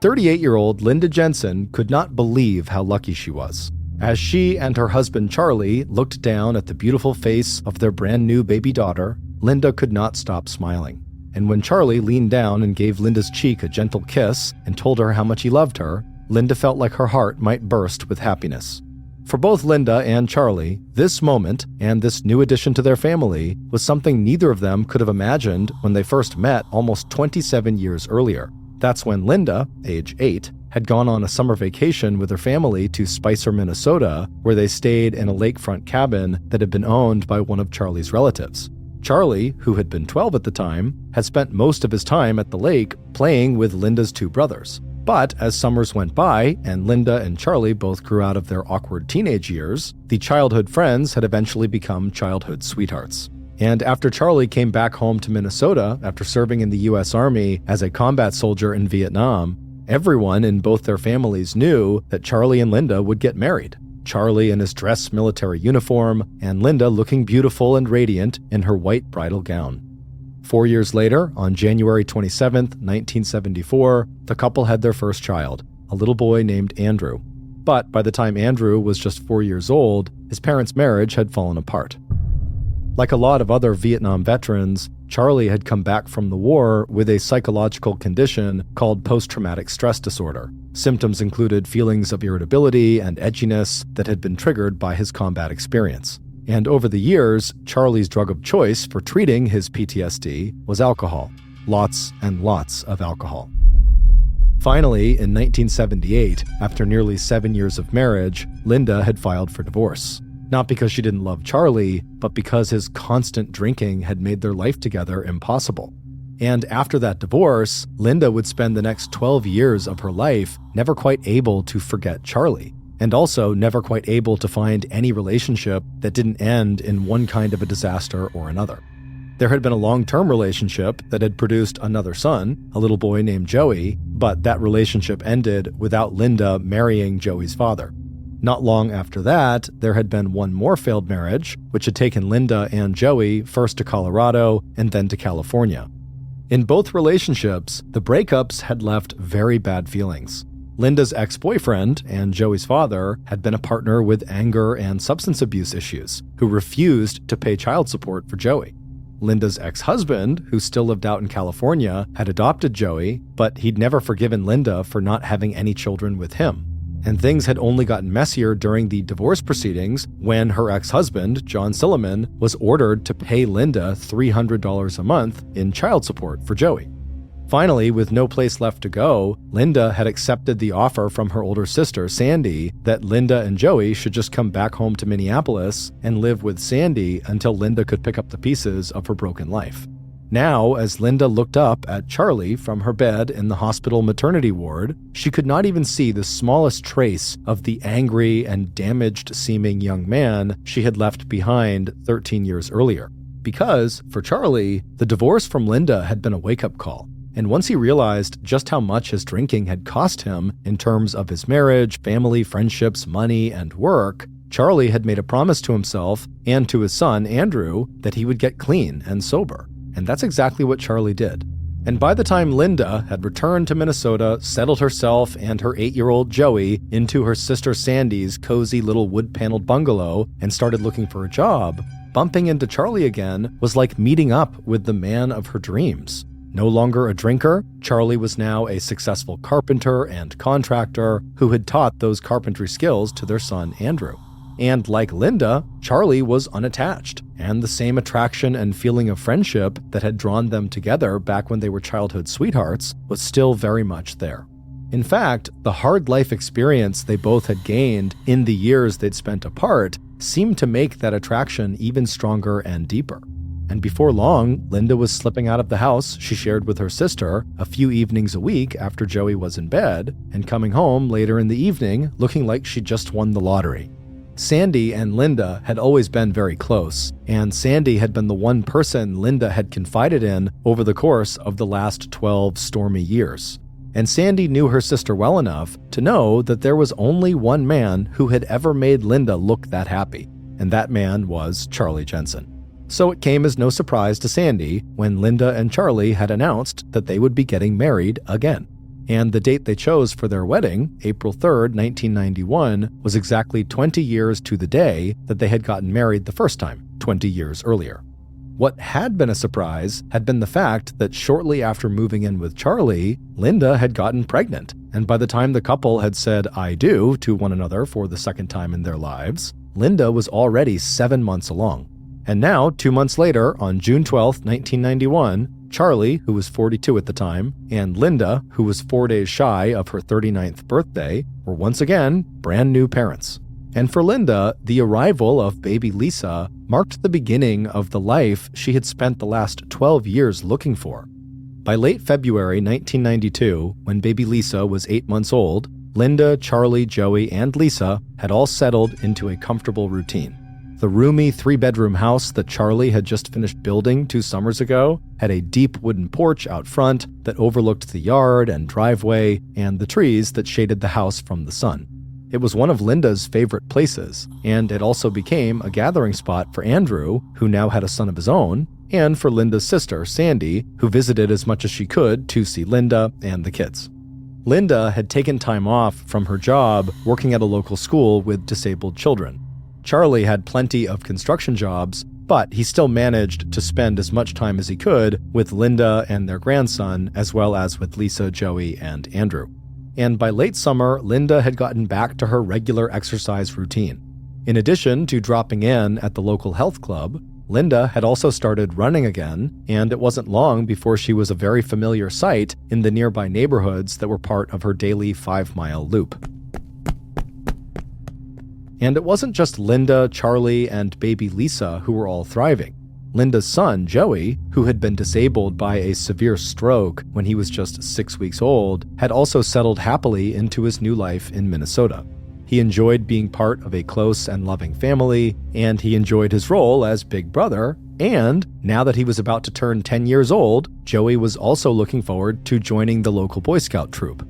38-year-old Linda Jensen could not believe how lucky she was. As she and her husband Charlie looked down at the beautiful face of their brand new baby daughter, Linda could not stop smiling. And when Charlie leaned down and gave Linda's cheek a gentle kiss and told her how much he loved her, Linda felt like her heart might burst with happiness. For both Linda and Charlie, this moment and this new addition to their family was something neither of them could have imagined when they first met almost 27 years earlier. That's when Linda, age 8, had gone on a summer vacation with her family to Spicer, Minnesota, where they stayed in a lakefront cabin that had been owned by one of Charlie's relatives. Charlie, who had been 12 at the time, had spent most of his time at the lake playing with Linda's two brothers. But as summers went by and Linda and Charlie both grew out of their awkward teenage years, the childhood friends had eventually become childhood sweethearts. And after Charlie came back home to Minnesota after serving in the U.S. Army as a combat soldier in Vietnam, everyone in both their families knew that Charlie and Linda would get married. Charlie in his dress military uniform, and Linda looking beautiful and radiant in her white bridal gown. 4 years later, on January 27, 1974, the couple had their first child, a little boy named Andrew. But by the time Andrew was just 4 years old, his parents' marriage had fallen apart. Like a lot of other Vietnam veterans, Charlie had come back from the war with a psychological condition called post-traumatic stress disorder. Symptoms included feelings of irritability and edginess that had been triggered by his combat experience. And over the years, Charlie's drug of choice for treating his PTSD was alcohol. Lots and lots of alcohol. Finally, in 1978, after nearly 7 years of marriage, Linda had filed for divorce. Not because she didn't love Charlie, but because his constant drinking had made their life together impossible. And after that divorce, Linda would spend the next 12 years of her life never quite able to forget Charlie, and also never quite able to find any relationship that didn't end in one kind of a disaster or another. There had been a long-term relationship that had produced another son, a little boy named Joey, but that relationship ended without Linda marrying Joey's father. Not long after that, there had been one more failed marriage, which had taken Linda and Joey first to Colorado and then to California. In both relationships, the breakups had left very bad feelings. Linda's ex-boyfriend and Joey's father had been a partner with anger and substance abuse issues, who refused to pay child support for Joey. Linda's ex-husband, who still lived out in California, had adopted Joey, but he'd never forgiven Linda for not having any children with him. And things had only gotten messier during the divorce proceedings when her ex-husband, John Silliman, was ordered to pay Linda $300 a month in child support for Joey. Finally, with no place left to go, Linda had accepted the offer from her older sister, Sandy, that Linda and Joey should just come back home to Minneapolis and live with Sandy until Linda could pick up the pieces of her broken life. Now, as Linda looked up at Charlie from her bed in the hospital maternity ward, she could not even see the smallest trace of the angry and damaged-seeming young man she had left behind 13 years earlier. Because, for Charlie, the divorce from Linda had been a wake-up call. And once he realized just how much his drinking had cost him in terms of his marriage, family, friendships, money, and work, Charlie had made a promise to himself and to his son, Andrew, that he would get clean and sober. And that's exactly what Charlie did. And by the time Linda had returned to Minnesota, settled herself and her 8-year-old Joey into her sister Sandy's cozy little wood-paneled bungalow and started looking for a job, bumping into Charlie again was like meeting up with the man of her dreams. No longer a drinker, Charlie was now a successful carpenter and contractor who had taught those carpentry skills to their son, Andrew. And like Linda, Charlie was unattached, and the same attraction and feeling of friendship that had drawn them together back when they were childhood sweethearts was still very much there. In fact, the hard life experience they both had gained in the years they'd spent apart seemed to make that attraction even stronger and deeper. And before long, Linda was slipping out of the house she shared with her sister a few evenings a week after Joey was in bed, and coming home later in the evening looking like she just won the lottery. Sandy and Linda had always been very close, and Sandy had been the one person Linda had confided in over the course of the last 12 stormy years. And Sandy knew her sister well enough to know that there was only one man who had ever made Linda look that happy, and that man was Charlie Jensen. So it came as no surprise to Sandy when Linda and Charlie had announced that they would be getting married again. And the date they chose for their wedding, April 3rd, 1991, was exactly 20 years to the day that they had gotten married the first time, 20 years earlier. What had been a surprise had been the fact that shortly after moving in with Charlie, Linda had gotten pregnant. And by the time the couple had said "I do" to one another for the second time in their lives, Linda was already 7 months along. And now, 2 months later, on June 12, 1991, Charlie, who was 42 at the time, and Linda, who was 4 days shy of her 39th birthday, were once again brand new parents. And for Linda, the arrival of baby Lisa marked the beginning of the life she had spent the last 12 years looking for. By late February 1992, when baby Lisa was 8 months old, Linda, Charlie, Joey, and Lisa had all settled into a comfortable routine. The roomy 3-bedroom house that Charlie had just finished building 2 summers ago had a deep wooden porch out front that overlooked the yard and driveway and the trees that shaded the house from the sun. It was one of Linda's favorite places, and it also became a gathering spot for Andrew, who now had a son of his own, and for Linda's sister, Sandy, who visited as much as she could to see Linda and the kids. Linda had taken time off from her job working at a local school with disabled children. Charlie had plenty of construction jobs, but he still managed to spend as much time as he could with Linda and their grandson, as well as with Lisa, Joey, and Andrew. And by late summer, Linda had gotten back to her regular exercise routine. In addition to dropping in at the local health club, Linda had also started running again, and it wasn't long before she was a very familiar sight in the nearby neighborhoods that were part of her daily 5-mile loop. And it wasn't just Linda, Charlie, and baby Lisa who were all thriving. Linda's son, Joey, who had been disabled by a severe stroke when he was just 6 weeks old, had also settled happily into his new life in Minnesota. He enjoyed being part of a close and loving family, and he enjoyed his role as big brother, and now that he was about to turn 10 years old, Joey was also looking forward to joining the local Boy Scout troop.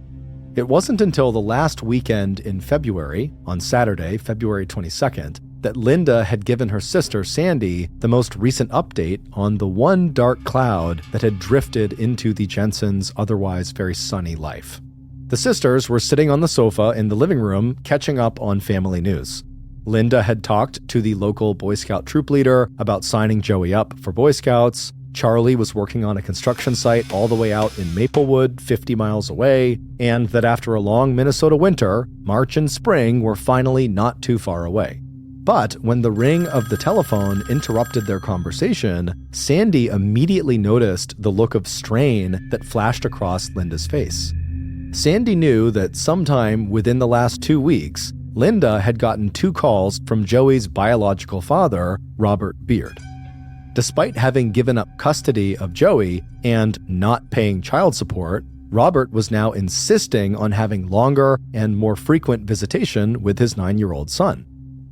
It wasn't until the last weekend in February, on Saturday, February 22nd, that Linda had given her sister, Sandy, the most recent update on the one dark cloud that had drifted into the Jensen's otherwise very sunny life. The sisters were sitting on the sofa in the living room, catching up on family news. Linda had talked to the local Boy Scout troop leader about signing Joey up for Boy Scouts. Charlie was working on a construction site all the way out in Maplewood, 50 miles away, and that after a long Minnesota winter, March and spring were finally not too far away. But when the ring of the telephone interrupted their conversation, Sandy immediately noticed the look of strain that flashed across Linda's face. Sandy knew that sometime within the last 2 weeks, Linda had gotten 2 calls from Joey's biological father, Robert Beard. Despite having given up custody of Joey and not paying child support, Robert was now insisting on having longer and more frequent visitation with his 9-year-old son.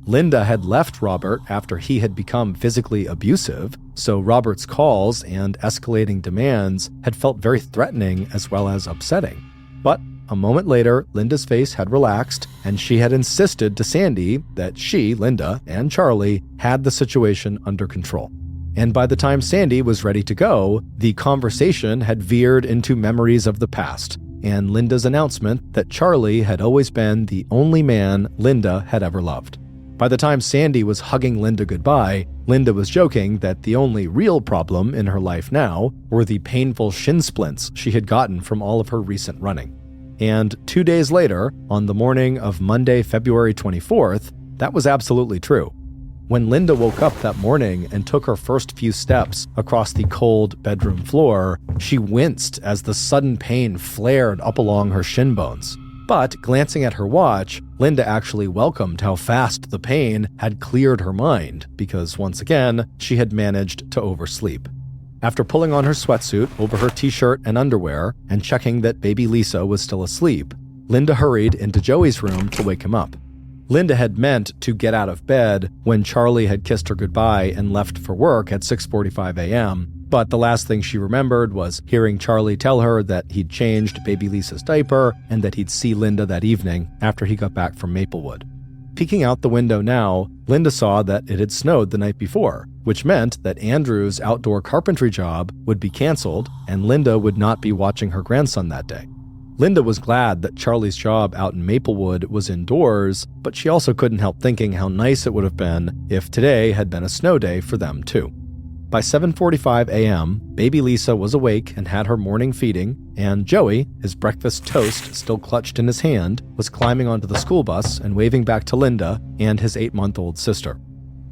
Linda had left Robert after he had become physically abusive, so Robert's calls and escalating demands had felt very threatening as well as upsetting. But a moment later, Linda's face had relaxed, and she had insisted to Sandy that she, Linda, and Charlie had the situation under control. And by the time Sandy was ready to go, the conversation had veered into memories of the past, and Linda's announcement that Charlie had always been the only man Linda had ever loved. By the time Sandy was hugging Linda goodbye, Linda was joking that the only real problem in her life now were the painful shin splints she had gotten from all of her recent running. And 2 days later, on the morning of Monday, February 24th, that was absolutely true. When Linda woke up that morning and took her first few steps across the cold bedroom floor, she winced as the sudden pain flared up along her shin bones. But glancing at her watch, Linda actually welcomed how fast the pain had cleared her mind, because once again, she had managed to oversleep. After pulling on her sweatsuit over her t-shirt and underwear and checking that baby Lisa was still asleep, Linda hurried into Joey's room to wake him up. Linda had meant to get out of bed when Charlie had kissed her goodbye and left for work at 6:45 a.m., but the last thing she remembered was hearing Charlie tell her that he'd changed baby Lisa's diaper and that he'd see Linda that evening after he got back from Maplewood. Peeking out the window now, Linda saw that it had snowed the night before, which meant that Andrew's outdoor carpentry job would be canceled and Linda would not be watching her grandson that day. Linda was glad that Charlie's job out in Maplewood was indoors, but she also couldn't help thinking how nice it would have been if today had been a snow day for them too. By 7:45 a.m., baby Lisa was awake and had her morning feeding, and Joey, his breakfast toast still clutched in his hand, was climbing onto the school bus and waving back to Linda and his 8-month-old sister.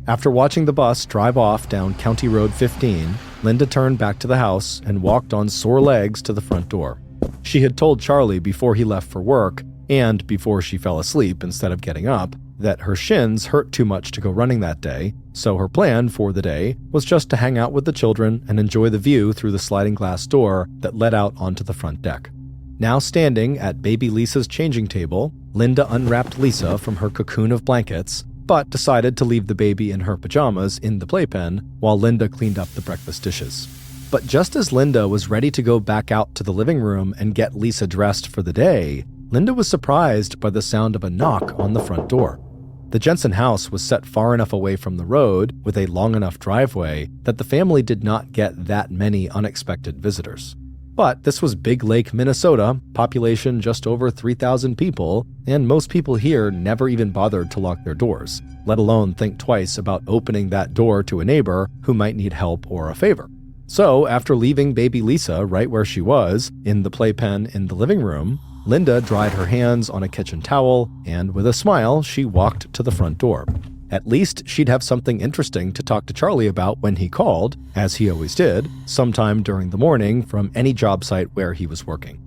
After watching the bus drive off down County Road 15, Linda turned back to the house and walked on sore legs to the front door. She had told Charlie before he left for work, and before she fell asleep instead of getting up, that her shins hurt too much to go running that day, so her plan for the day was just to hang out with the children and enjoy the view through the sliding glass door that led out onto the front deck. Now standing at baby Lisa's changing table, Linda unwrapped Lisa from her cocoon of blankets, but decided to leave the baby in her pajamas in the playpen while Linda cleaned up the breakfast dishes. But just as Linda was ready to go back out to the living room and get Lisa dressed for the day, Linda was surprised by the sound of a knock on the front door. The Jensen house was set far enough away from the road with a long enough driveway that the family did not get that many unexpected visitors. But this was Big Lake, Minnesota, population just over 3,000 people, and most people here never even bothered to lock their doors, let alone think twice about opening that door to a neighbor who might need help or a favor. So, after leaving baby Lisa right where she was, in the playpen in the living room, Linda dried her hands on a kitchen towel, and with a smile, she walked to the front door. At least she'd have something interesting to talk to Charlie about when he called, as he always did, sometime during the morning from any job site where he was working.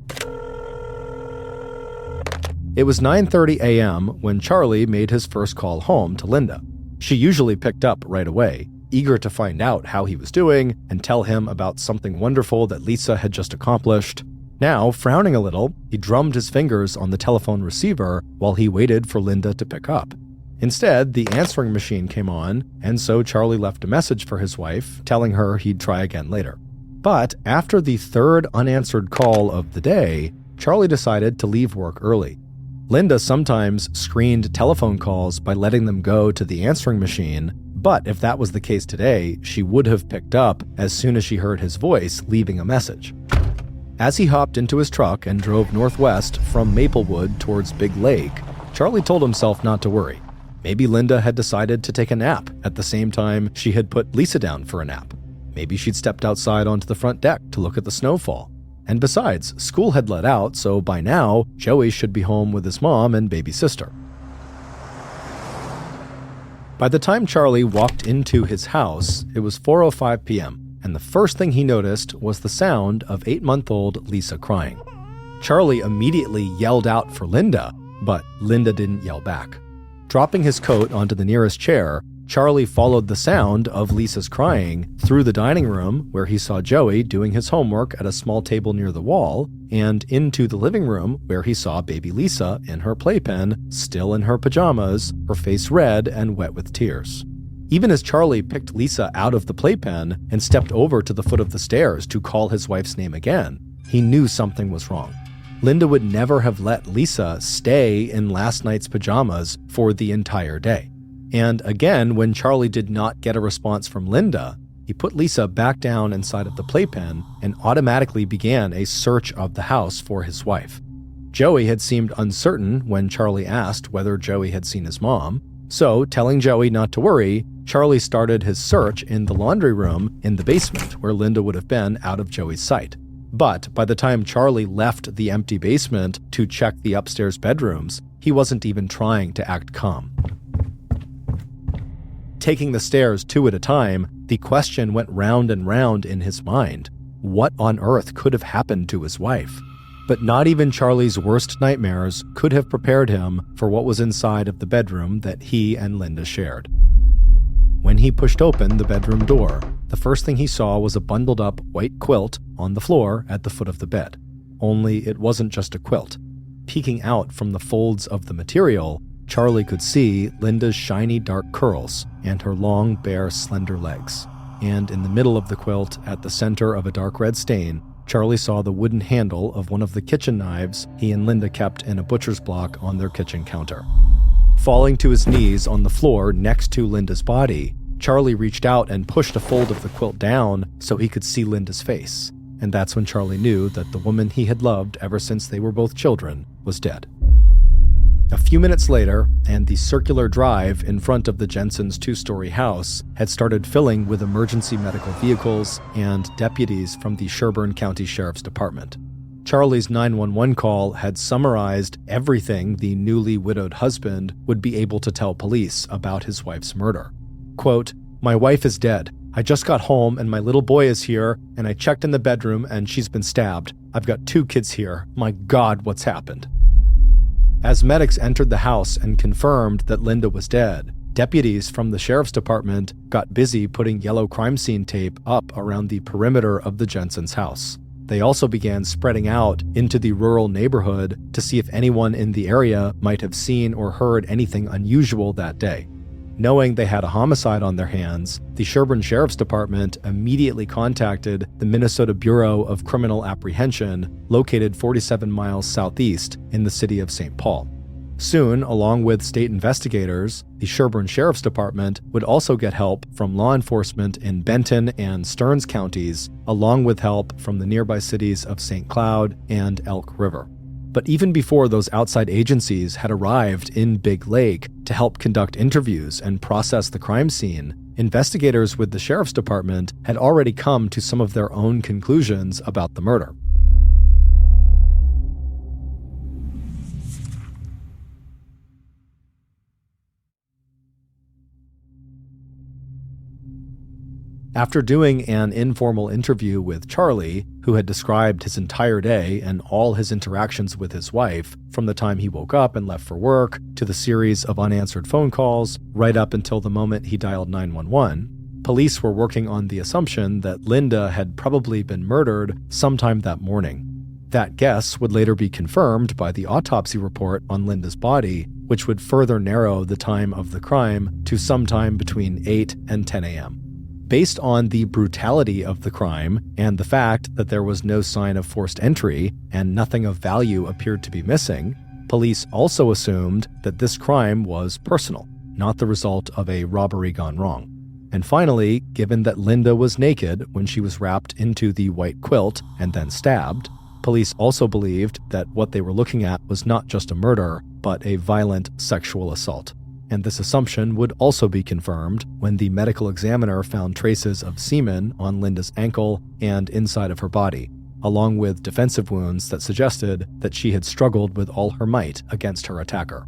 It was 9:30 a.m. when Charlie made his first call home to Linda. She usually picked up right away, eager to find out how he was doing and tell him about something wonderful that Lisa had just accomplished. Now, frowning a little, he drummed his fingers on the telephone receiver while he waited for Linda to pick up. Instead, the answering machine came on, and so Charlie left a message for his wife, telling her he'd try again later. But after the third unanswered call of the day, Charlie decided to leave work early. Linda sometimes screened telephone calls by letting them go to the answering machine, but if that was the case today, she would have picked up as soon as she heard his voice leaving a message. As he hopped into his truck and drove northwest from Maplewood towards Big Lake, Charlie told himself not to worry. Maybe Linda had decided to take a nap at the same time she had put Lisa down for a nap. Maybe she'd stepped outside onto the front deck to look at the snowfall. And besides, school had let out, so by now, Joey should be home with his mom and baby sister. By the time Charlie walked into his house, it was 4:05 p.m., and the first thing he noticed was the sound of 8-month-old Lisa crying. Charlie immediately yelled out for Linda, but Linda didn't yell back. Dropping his coat onto the nearest chair, Charlie followed the sound of Lisa's crying through the dining room, where he saw Joey doing his homework at a small table near the wall, and into the living room, where he saw baby Lisa in her playpen, still in her pajamas, her face red and wet with tears. Even as Charlie picked Lisa out of the playpen and stepped over to the foot of the stairs to call his wife's name again, he knew something was wrong. Linda would never have let Lisa stay in last night's pajamas for the entire day. And again, when Charlie did not get a response from Linda, he put Lisa back down inside of the playpen and automatically began a search of the house for his wife. Joey had seemed uncertain when Charlie asked whether Joey had seen his mom, so telling Joey not to worry, Charlie started his search in the laundry room in the basement where Linda would have been out of Joey's sight. But by the time Charlie left the empty basement to check the upstairs bedrooms, he wasn't even trying to act calm. Taking the stairs two at a time, the question went round and round in his mind. What on earth could have happened to his wife? But not even Charlie's worst nightmares could have prepared him for what was inside of the bedroom that he and Linda shared. When he pushed open the bedroom door, the first thing he saw was a bundled up white quilt on the floor at the foot of the bed. Only it wasn't just a quilt. Peeking out from the folds of the material, Charlie could see Linda's shiny dark curls and her long, bare, slender legs. And in the middle of the quilt, at the center of a dark red stain, Charlie saw the wooden handle of one of the kitchen knives he and Linda kept in a butcher's block on their kitchen counter. Falling to his knees on the floor next to Linda's body, Charlie reached out and pushed a fold of the quilt down so he could see Linda's face. and that's when Charlie knew that the woman he had loved ever since they were both children was dead. A few minutes later, and the circular drive in front of the Jensen's two-story house had started filling with emergency medical vehicles and deputies from the Sherburne County Sheriff's Department. Charlie's 911 call had summarized everything the newly widowed husband would be able to tell police about his wife's murder. Quote, "My wife is dead. I just got home and my little boy is here, and I checked in the bedroom and she's been stabbed. I've got 2 kids here. My God, what's happened?" As medics entered the house and confirmed that Linda was dead, deputies from the sheriff's department got busy putting yellow crime scene tape up around the perimeter of the Jensen's house. They also began spreading out into the rural neighborhood to see if anyone in the area might have seen or heard anything unusual that day. Knowing they had a homicide on their hands, the Sherburne Sheriff's Department immediately contacted the Minnesota Bureau of Criminal Apprehension, located 47 miles southeast in the city of St. Paul. Soon, along with state investigators, the Sherburne Sheriff's Department would also get help from law enforcement in Benton and Stearns counties, along with help from the nearby cities of St. Cloud and Elk River. But even before those outside agencies had arrived in Big Lake to help conduct interviews and process the crime scene, investigators with the Sheriff's Department had already come to some of their own conclusions about the murder. After doing an informal interview with Charlie, who had described his entire day and all his interactions with his wife, from the time he woke up and left for work, to the series of unanswered phone calls, right up until the moment he dialed 911, police were working on the assumption that Linda had probably been murdered sometime that morning. That guess would later be confirmed by the autopsy report on Linda's body, which would further narrow the time of the crime to sometime between 8 and 10 a.m. Based on the brutality of the crime and the fact that there was no sign of forced entry and nothing of value appeared to be missing, police also assumed that this crime was personal, not the result of a robbery gone wrong. And finally, given that Linda was naked when she was wrapped into the white quilt and then stabbed, police also believed that what they were looking at was not just a murder, but a violent sexual assault. And this assumption would also be confirmed when the medical examiner found traces of semen on Linda's ankle and inside of her body, along with defensive wounds that suggested that she had struggled with all her might against her attacker.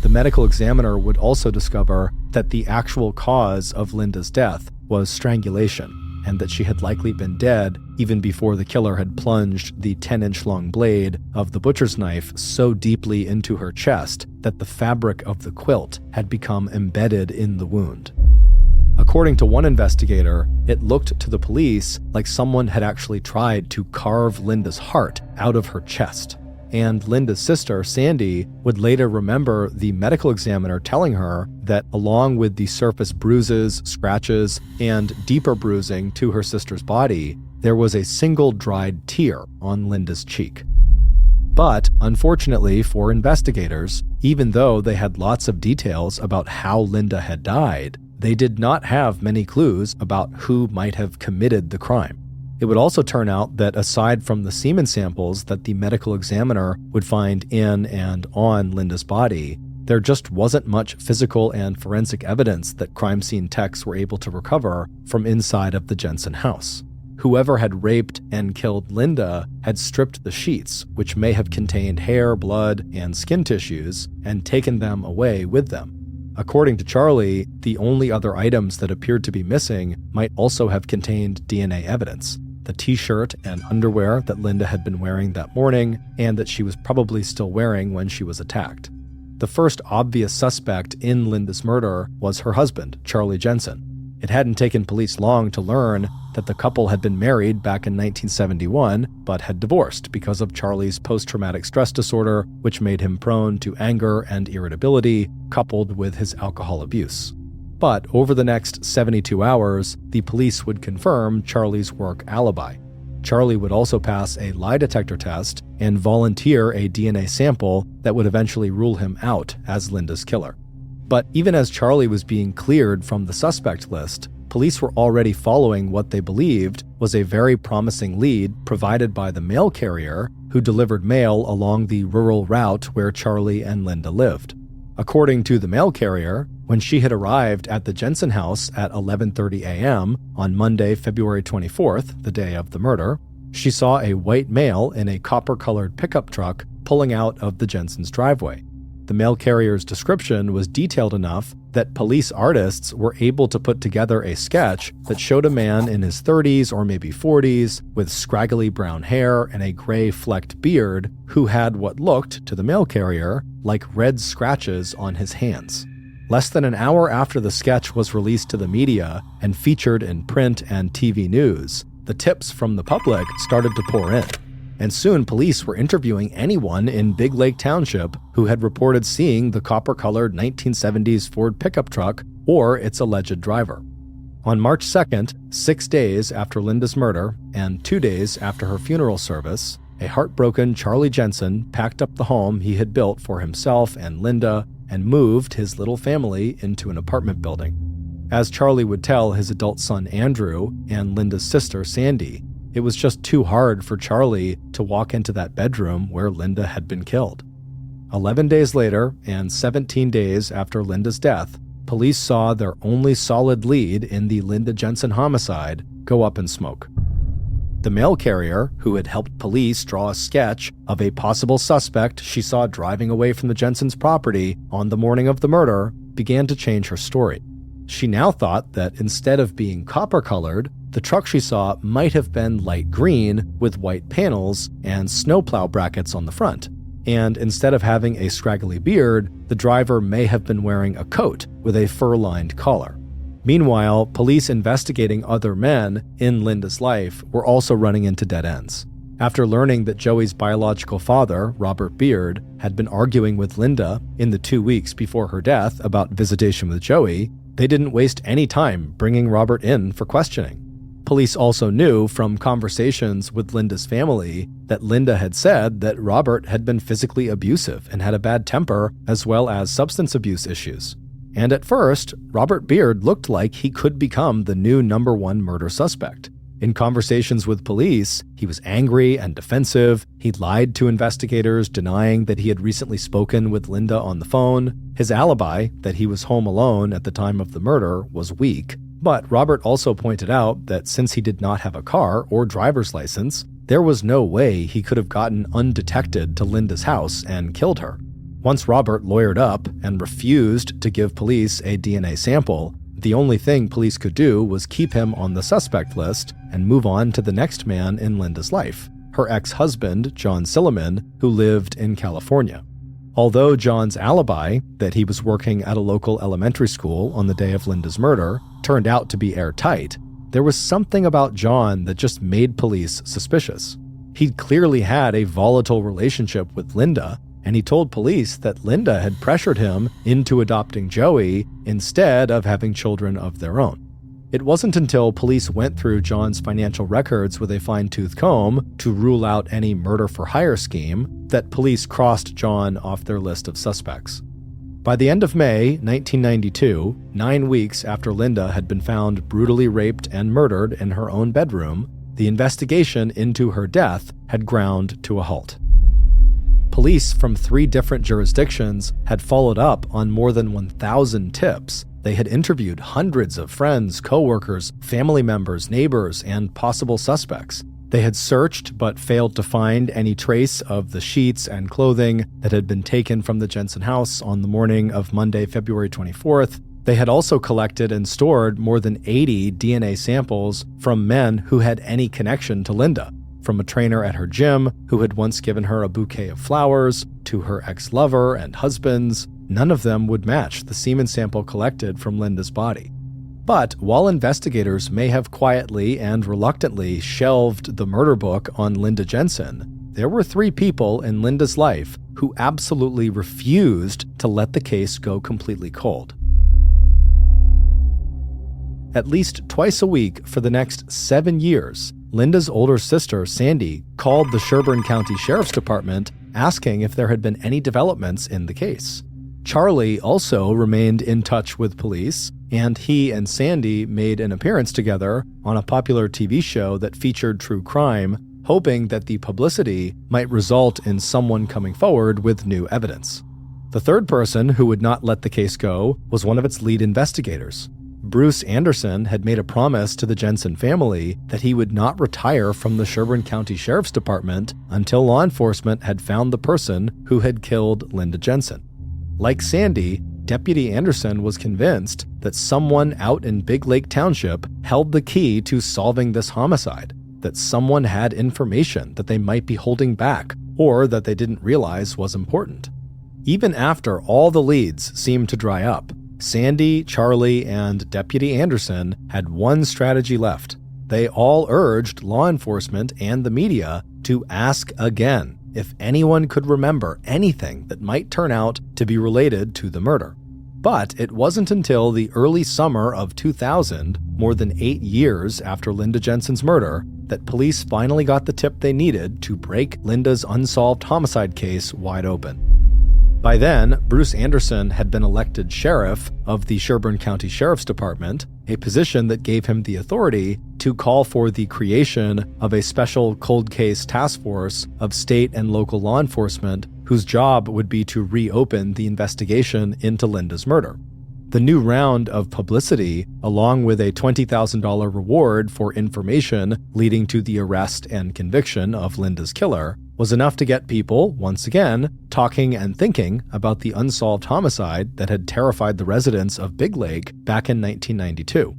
The medical examiner would also discover that the actual cause of Linda's death was strangulation, and that she had likely been dead even before the killer had plunged the 10-inch long blade of the butcher's knife so deeply into her chest that the fabric of the quilt had become embedded in the wound. According to one investigator, it looked to the police like someone had actually tried to carve Linda's heart out of her chest. And Linda's sister, Sandy, would later remember the medical examiner telling her that along with the surface bruises, scratches, and deeper bruising to her sister's body, there was a single dried tear on Linda's cheek. But, unfortunately for investigators, even though they had lots of details about how Linda had died, they did not have many clues about who might have committed the crime. It would also turn out that aside from the semen samples that the medical examiner would find in and on Linda's body, there just wasn't much physical and forensic evidence that crime scene techs were able to recover from inside of the Jensen house. Whoever had raped and killed Linda had stripped the sheets, which may have contained hair, blood, and skin tissues, and taken them away with them. According to Charlie, the only other items that appeared to be missing might also have contained DNA evidence. The t-shirt and underwear that Linda had been wearing that morning, and that she was probably still wearing when she was attacked. The first obvious suspect in Linda's murder was her husband, Charlie Jensen. It hadn't taken police long to learn that the couple had been married back in 1971, but had divorced because of Charlie's post-traumatic stress disorder, which made him prone to anger and irritability, coupled with his alcohol abuse. But over the next 72 hours, the police would confirm Charlie's work alibi. Charlie would also pass a lie detector test and volunteer a DNA sample that would eventually rule him out as Linda's killer. But even as Charlie was being cleared from the suspect list, police were already following what they believed was a very promising lead provided by the mail carrier who delivered mail along the rural route where Charlie and Linda lived. According to the mail carrier, when she had arrived at the Jensen house at 11:30 a.m. on Monday, February 24th, the day of the murder, she saw a white male in a copper-colored pickup truck pulling out of the Jensen's driveway. The mail carrier's description was detailed enough that police artists were able to put together a sketch that showed a man in his 30s or maybe 40s with scraggly brown hair and a gray flecked beard who had what looked, to the mail carrier, like red scratches on his hands. Less than an hour after the sketch was released to the media and featured in print and TV news, the tips from the public started to pour in. And soon police were interviewing anyone in Big Lake Township who had reported seeing the copper-colored 1970s Ford pickup truck or its alleged driver. On March 2nd, 6 days after Linda's murder and 2 days after her funeral service, a heartbroken Charlie Jensen packed up the home he had built for himself and Linda and moved his little family into an apartment building. As Charlie would tell his adult son Andrew and Linda's sister Sandy, it was just too hard for Charlie to walk into that bedroom where Linda had been killed. 11 days later, and 17 days after Linda's death, police saw their only solid lead in the Linda Jensen homicide go up in smoke. The mail carrier, who had helped police draw a sketch of a possible suspect she saw driving away from the Jensen's property on the morning of the murder, began to change her story. She now thought that instead of being copper-colored, the truck she saw might have been light green with white panels and snowplow brackets on the front. And instead of having a scraggly beard, the driver may have been wearing a coat with a fur-lined collar. Meanwhile, police investigating other men in Linda's life were also running into dead ends. After learning that Joey's biological father, Robert Beard, had been arguing with Linda in the 2 weeks before her death about visitation with Joey, they didn't waste any time bringing Robert in for questioning. Police also knew from conversations with Linda's family that Linda had said that Robert had been physically abusive and had a bad temper as well as substance abuse issues. And at first, Robert Beard looked like he could become the new #1 murder suspect. In conversations with police, he was angry and defensive. He lied to investigators, denying that he had recently spoken with Linda on the phone. His alibi, that he was home alone at the time of the murder, was weak. But Robert also pointed out that since he did not have a car or driver's license, there was no way he could have gotten undetected to Linda's house and killed her. Once Robert lawyered up and refused to give police a DNA sample, the only thing police could do was keep him on the suspect list and move on to the next man in Linda's life, her ex-husband, John Silliman, who lived in California. Although John's alibi, that he was working at a local elementary school on the day of Linda's murder, turned out to be airtight, there was something about John that just made police suspicious. He'd clearly had a volatile relationship with Linda, and he told police that Linda had pressured him into adopting Joey instead of having children of their own. It wasn't until police went through John's financial records with a fine-tooth comb to rule out any murder-for-hire scheme that police crossed John off their list of suspects. By the end of May 1992, 9 weeks after Linda had been found brutally raped and murdered in her own bedroom, the investigation into her death had ground to a halt. Police from 3 different jurisdictions had followed up on more than 1,000 tips. They had interviewed hundreds of friends, coworkers, family members, neighbors, and possible suspects. They had searched but failed to find any trace of the sheets and clothing that had been taken from the Jensen house on the morning of Monday, February 24th. They had also collected and stored more than 80 DNA samples from men who had any connection to Linda, from a trainer at her gym who had once given her a bouquet of flowers to her ex-lover and husbands. None of them would match the semen sample collected from Linda's body. But while investigators may have quietly and reluctantly shelved the murder book on Linda Jensen, there were 3 people in Linda's life who absolutely refused to let the case go completely cold. At least twice a week for the next 7 years, Linda's older sister, Sandy, called the Sherburne County Sheriff's Department asking if there had been any developments in the case. Charlie also remained in touch with police. and he and Sandy made an appearance together on a popular TV show that featured true crime, hoping that the publicity might result in someone coming forward with new evidence. The third person who would not let the case go was one of its lead investigators. Bruce Anderson had made a promise to the Jensen family that he would not retire from the Sherburne County Sheriff's Department until law enforcement had found the person who had killed Linda Jensen. Like Sandy, Deputy Anderson was convinced that someone out in Big Lake Township held the key to solving this homicide, that someone had information that they might be holding back or that they didn't realize was important. Even after all the leads seemed to dry up, Sandy, Charlie, and Deputy Anderson had one strategy left. They all urged law enforcement and the media to ask again if anyone could remember anything that might turn out to be related to the murder. But it wasn't until the early summer of 2000, more than 8 years after Linda Jensen's murder, that police finally got the tip they needed to break Linda's unsolved homicide case wide open. By then, Bruce Anderson had been elected sheriff of the Sherburne County Sheriff's Department, a position that gave him the authority to call for the creation of a special cold case task force of state and local law enforcement whose job would be to reopen the investigation into Linda's murder. The new round of publicity, along with a $20,000 reward for information leading to the arrest and conviction of Linda's killer, was enough to get people, once again, talking and thinking about the unsolved homicide that had terrified the residents of Big Lake back in 1992.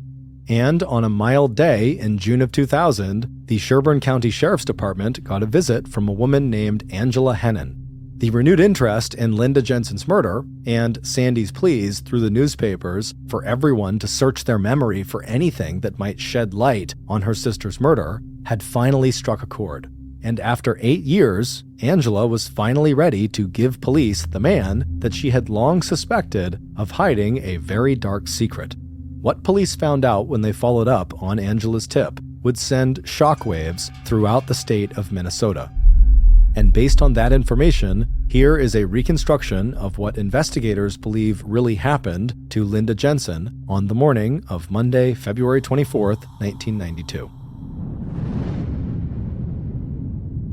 And on a mild day in June of 2000, the Sherburne County Sheriff's Department got a visit from a woman named Angela Hennon. The renewed interest in Linda Jensen's murder and Sandy's pleas through the newspapers for everyone to search their memory for anything that might shed light on her sister's murder had finally struck a chord. And after 8 years, Angela was finally ready to give police the man that she had long suspected of hiding a very dark secret. What police found out when they followed up on Angela's tip would send shockwaves throughout the state of Minnesota. And based on that information, here is a reconstruction of what investigators believe really happened to Linda Jensen on the morning of Monday, February 24th, 1992.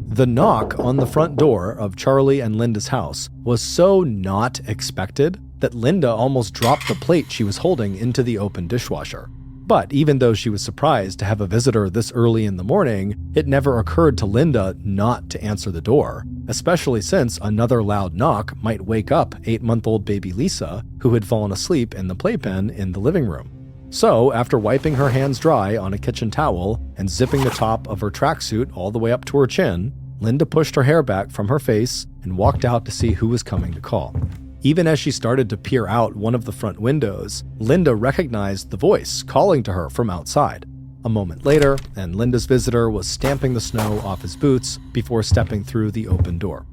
The knock on the front door of Charlie and Linda's house was so not expected that Linda almost dropped the plate she was holding into the open dishwasher. But even though she was surprised to have a visitor this early in the morning, it never occurred to Linda not to answer the door, especially since another loud knock might wake up 8-month-old baby Lisa, who had fallen asleep in the playpen in the living room. So, after wiping her hands dry on a kitchen towel and zipping the top of her tracksuit all the way up to her chin, Linda pushed her hair back from her face and walked out to see who was coming to call. Even as she started to peer out one of the front windows, Linda recognized the voice calling to her from outside. A moment later, and Linda's visitor was stamping the snow off his boots before stepping through the open door.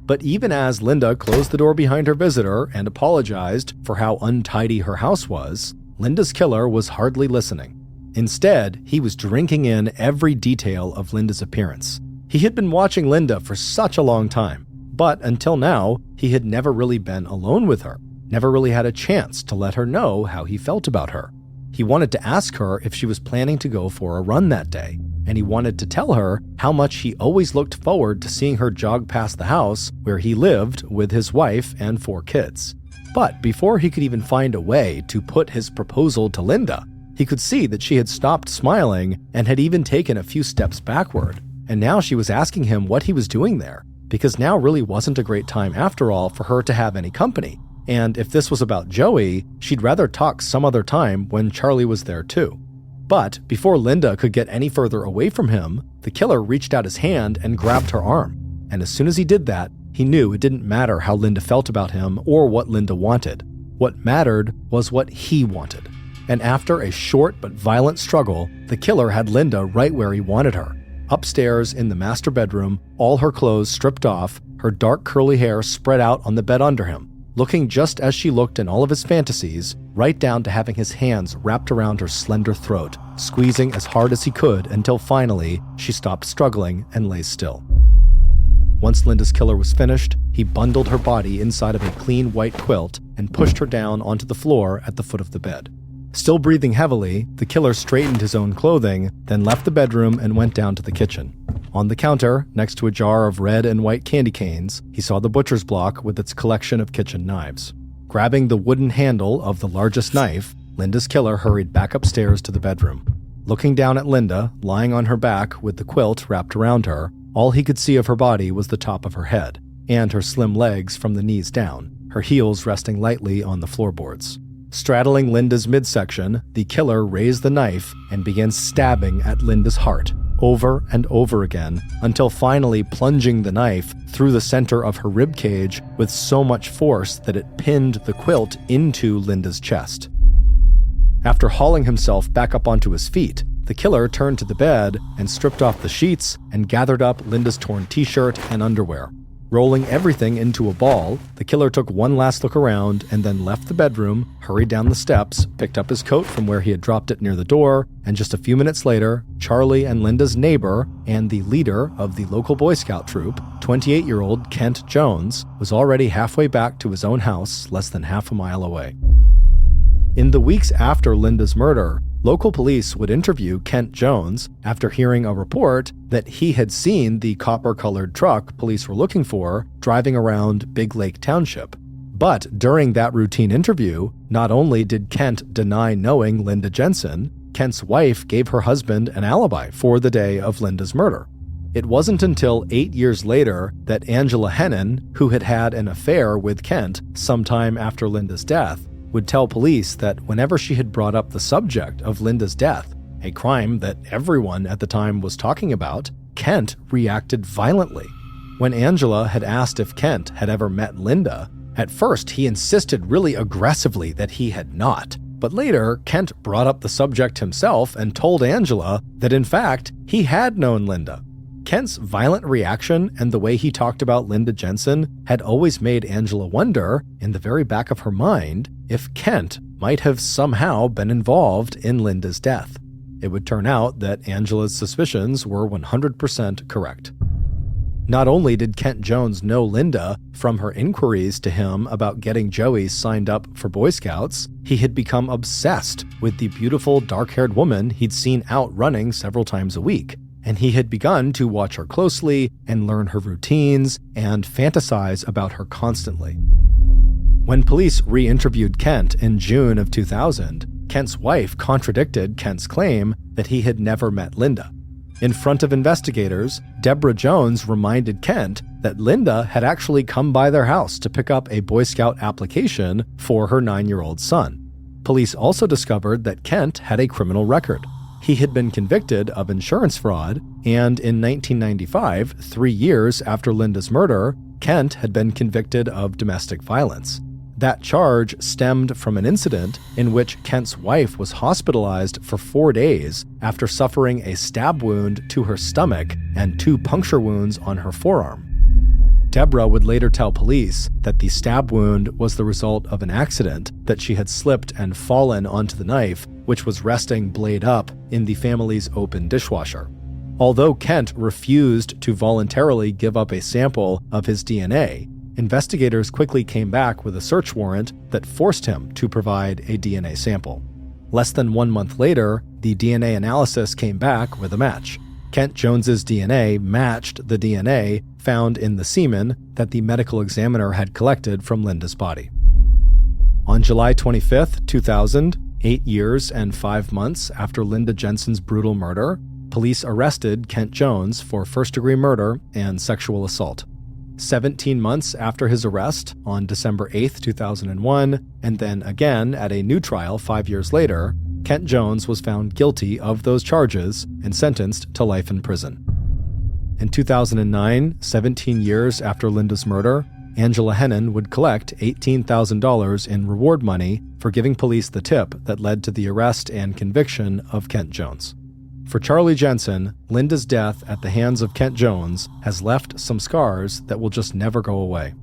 But even as Linda closed the door behind her visitor and apologized for how untidy her house was, Linda's killer was hardly listening. Instead, he was drinking in every detail of Linda's appearance. He had been watching Linda for such a long time, but until now, he had never really been alone with her, never really had a chance to let her know how he felt about her. He wanted to ask her if she was planning to go for a run that day, and he wanted to tell her how much he always looked forward to seeing her jog past the house where he lived with his wife and 4 kids. But before he could even find a way to put his proposal to Linda, he could see that she had stopped smiling and had even taken a few steps backward. And now she was asking him what he was doing there, because now really wasn't a great time after all for her to have any company. And if this was about Joey, she'd rather talk some other time when Charlie was there too. But before Linda could get any further away from him, the killer reached out his hand and grabbed her arm. And as soon as he did that, he knew it didn't matter how Linda felt about him or what Linda wanted. What mattered was what he wanted. And after a short but violent struggle, the killer had Linda right where he wanted her. Upstairs in the master bedroom, all her clothes stripped off, her dark curly hair spread out on the bed under him, looking just as she looked in all of his fantasies, right down to having his hands wrapped around her slender throat, squeezing as hard as he could until finally she stopped struggling and lay still. Once Linda's killer was finished, he bundled her body inside of a clean white quilt and pushed her down onto the floor at the foot of the bed. Still breathing heavily, the killer straightened his own clothing, then left the bedroom and went down to the kitchen. On the counter, next to a jar of red and white candy canes, he saw the butcher's block with its collection of kitchen knives. Grabbing the wooden handle of the largest knife, Linda's killer hurried back upstairs to the bedroom. Looking down at Linda, lying on her back with the quilt wrapped around her, all he could see of her body was the top of her head, and her slim legs from the knees down, her heels resting lightly on the floorboards. Straddling Linda's midsection, the killer raised the knife and began stabbing at Linda's heart, over and over again, until finally plunging the knife through the center of her rib cage with so much force that it pinned the quilt into Linda's chest. After hauling himself back up onto his feet, the killer turned to the bed and stripped off the sheets and gathered up Linda's torn t-shirt and underwear. Rolling everything into a ball, the killer took one last look around and then left the bedroom, hurried down the steps, picked up his coat from where he had dropped it near the door, and just a few minutes later, Charlie and Linda's neighbor and the leader of the local Boy Scout troop, 28-year-old Kent Jones, was already halfway back to his own house less than half a mile away. In the weeks after Linda's murder, local police would interview Kent Jones after hearing a report that he had seen the copper-colored truck police were looking for driving around Big Lake Township. But during that routine interview, not only did Kent deny knowing Linda Jensen, Kent's wife gave her husband an alibi for the day of Linda's murder. It wasn't until 8 years later that Angela Hennon, who had had an affair with Kent sometime after Linda's death, would tell police that whenever she had brought up the subject of Linda's death, a crime that everyone at the time was talking about, Kent reacted violently. When Angela had asked if Kent had ever met Linda, at first he insisted really aggressively that he had not. But later, Kent brought up the subject himself and told Angela that in fact, he had known Linda. Kent's violent reaction and the way he talked about Linda Jensen had always made Angela wonder, in the very back of her mind, if Kent might have somehow been involved in Linda's death. It would turn out that Angela's suspicions were 100% correct. Not only did Kent Jones know Linda from her inquiries to him about getting Joey signed up for Boy Scouts, he had become obsessed with the beautiful dark-haired woman he'd seen out running several times a week. And he had begun to watch her closely and learn her routines and fantasize about her constantly. When police re-interviewed Kent in June of 2000, Kent's wife contradicted Kent's claim that he had never met Linda. In front of investigators, Deborah Jones reminded Kent that Linda had actually come by their house to pick up a Boy Scout application for her 9-year-old son. Police also discovered that Kent had a criminal record. He had been convicted of insurance fraud, and in 1995, 3 years after Linda's murder, Kent had been convicted of domestic violence. That charge stemmed from an incident in which Kent's wife was hospitalized for 4 days after suffering a stab wound to her stomach and 2 puncture wounds on her forearm. Deborah would later tell police that the stab wound was the result of an accident, that she had slipped and fallen onto the knife, which was resting blade up in the family's open dishwasher. Although Kent refused to voluntarily give up a sample of his DNA, investigators quickly came back with a search warrant that forced him to provide a DNA sample. Less than 1 month later, the DNA analysis came back with a match. Kent Jones's DNA matched the DNA found in the semen that the medical examiner had collected from Linda's body. On July 25, 2000, 8 years and 5 months after Linda Jensen's brutal murder, police arrested Kent Jones for first-degree murder and sexual assault. 17 months after his arrest, on December 8, 2001, and then again at a new trial 5 years later, Kent Jones was found guilty of those charges and sentenced to life in prison. In 2009, 17 years after Linda's murder, Angela Hennon would collect $18,000 in reward money for giving police the tip that led to the arrest and conviction of Kent Jones. For Charlie Jensen, Linda's death at the hands of Kent Jones has left some scars that will just never go away.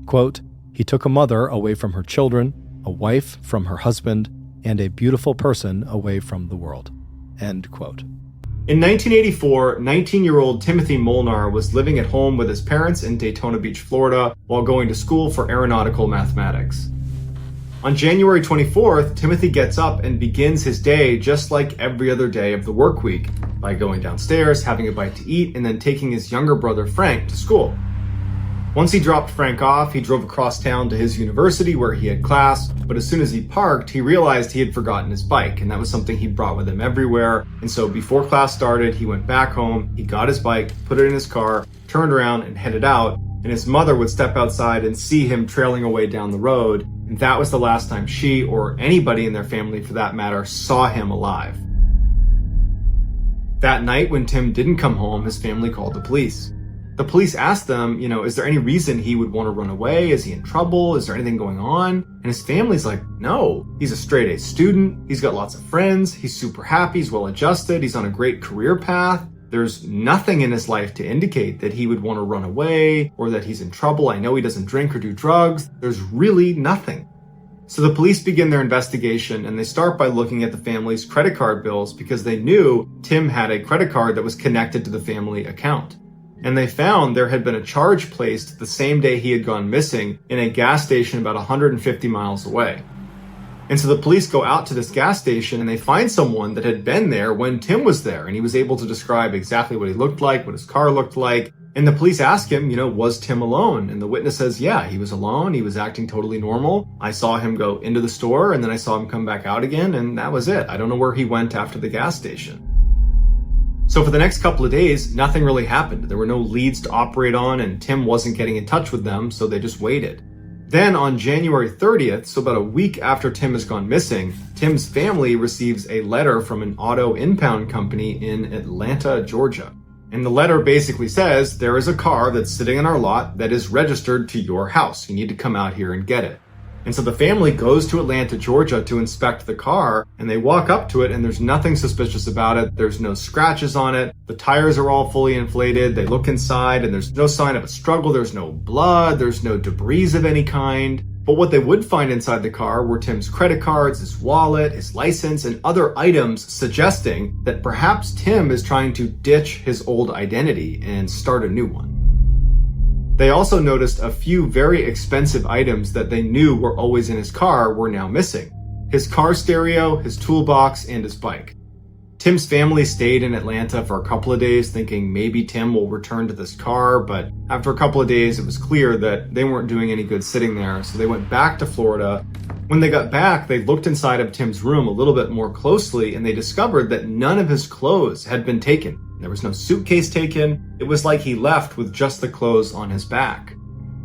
Quote, "He took a mother away from her children, a wife from her husband, and a beautiful person away from the world." End quote. In 1984, 19-year-old Timothy Molnar was living at home with his parents in Daytona Beach, Florida, while going to school for aeronautical mathematics. On January 24th, Timothy gets up and begins his day just like every other day of the work week, by going downstairs, having a bite to eat, and then taking his younger brother Frank to school. Once he dropped Frank off, he drove across town to his university where he had class, but as soon as he parked, he realized he had forgotten his bike, and that was something he brought with him everywhere. And so before class started, he went back home, he got his bike, put it in his car, turned around and headed out, and his mother would step outside and see him trailing away down the road, and that was the last time she, or anybody in their family for that matter, saw him alive. That night when Tim didn't come home, his family called the police. The police asked them, is there any reason he would want to run away? Is he in trouble? Is there anything going on? And his family's like, no, he's a straight-A student. He's got lots of friends. He's super happy. He's well-adjusted. He's on a great career path. There's nothing in his life to indicate that he would want to run away or that he's in trouble. I know he doesn't drink or do drugs. There's really nothing. So the police begin their investigation, and they start by looking at the family's credit card bills because they knew Tim had a credit card that was connected to the family account. And they found there had been a charge placed the same day he had gone missing in a gas station about 150 miles away. And so the police go out to this gas station and they find someone that had been there when Tim was there, and he was able to describe exactly what he looked like, what his car looked like. And the police ask him, was Tim alone? And the witness says, yeah, he was alone. He was acting totally normal. I saw him go into the store and then I saw him come back out again, and that was it. I don't know where he went after the gas station. So for the next couple of days, nothing really happened. There were no leads to operate on, and Tim wasn't getting in touch with them, so they just waited. Then on January 30th, so about a week after Tim has gone missing, Tim's family receives a letter from an auto impound company in Atlanta, Georgia. And the letter basically says, there is a car that's sitting in our lot that is registered to your house. You need to come out here and get it. And so the family goes to Atlanta, Georgia to inspect the car, and they walk up to it and there's nothing suspicious about it. There's no scratches on it. The tires are all fully inflated. They look inside and there's no sign of a struggle. There's no blood. There's no debris of any kind. But what they would find inside the car were Tim's credit cards, his wallet, his license, and other items suggesting that perhaps Tim is trying to ditch his old identity and start a new one. They also noticed a few very expensive items that they knew were always in his car were now missing. His car stereo, his toolbox, and his bike. Tim's family stayed in Atlanta for a couple of days thinking maybe Tim will return to this car, but after a couple of days it was clear that they weren't doing any good sitting there, so they went back to Florida. When they got back, they looked inside of Tim's room a little bit more closely and they discovered that none of his clothes had been taken. There was no suitcase taken. It was like he left with just the clothes on his back.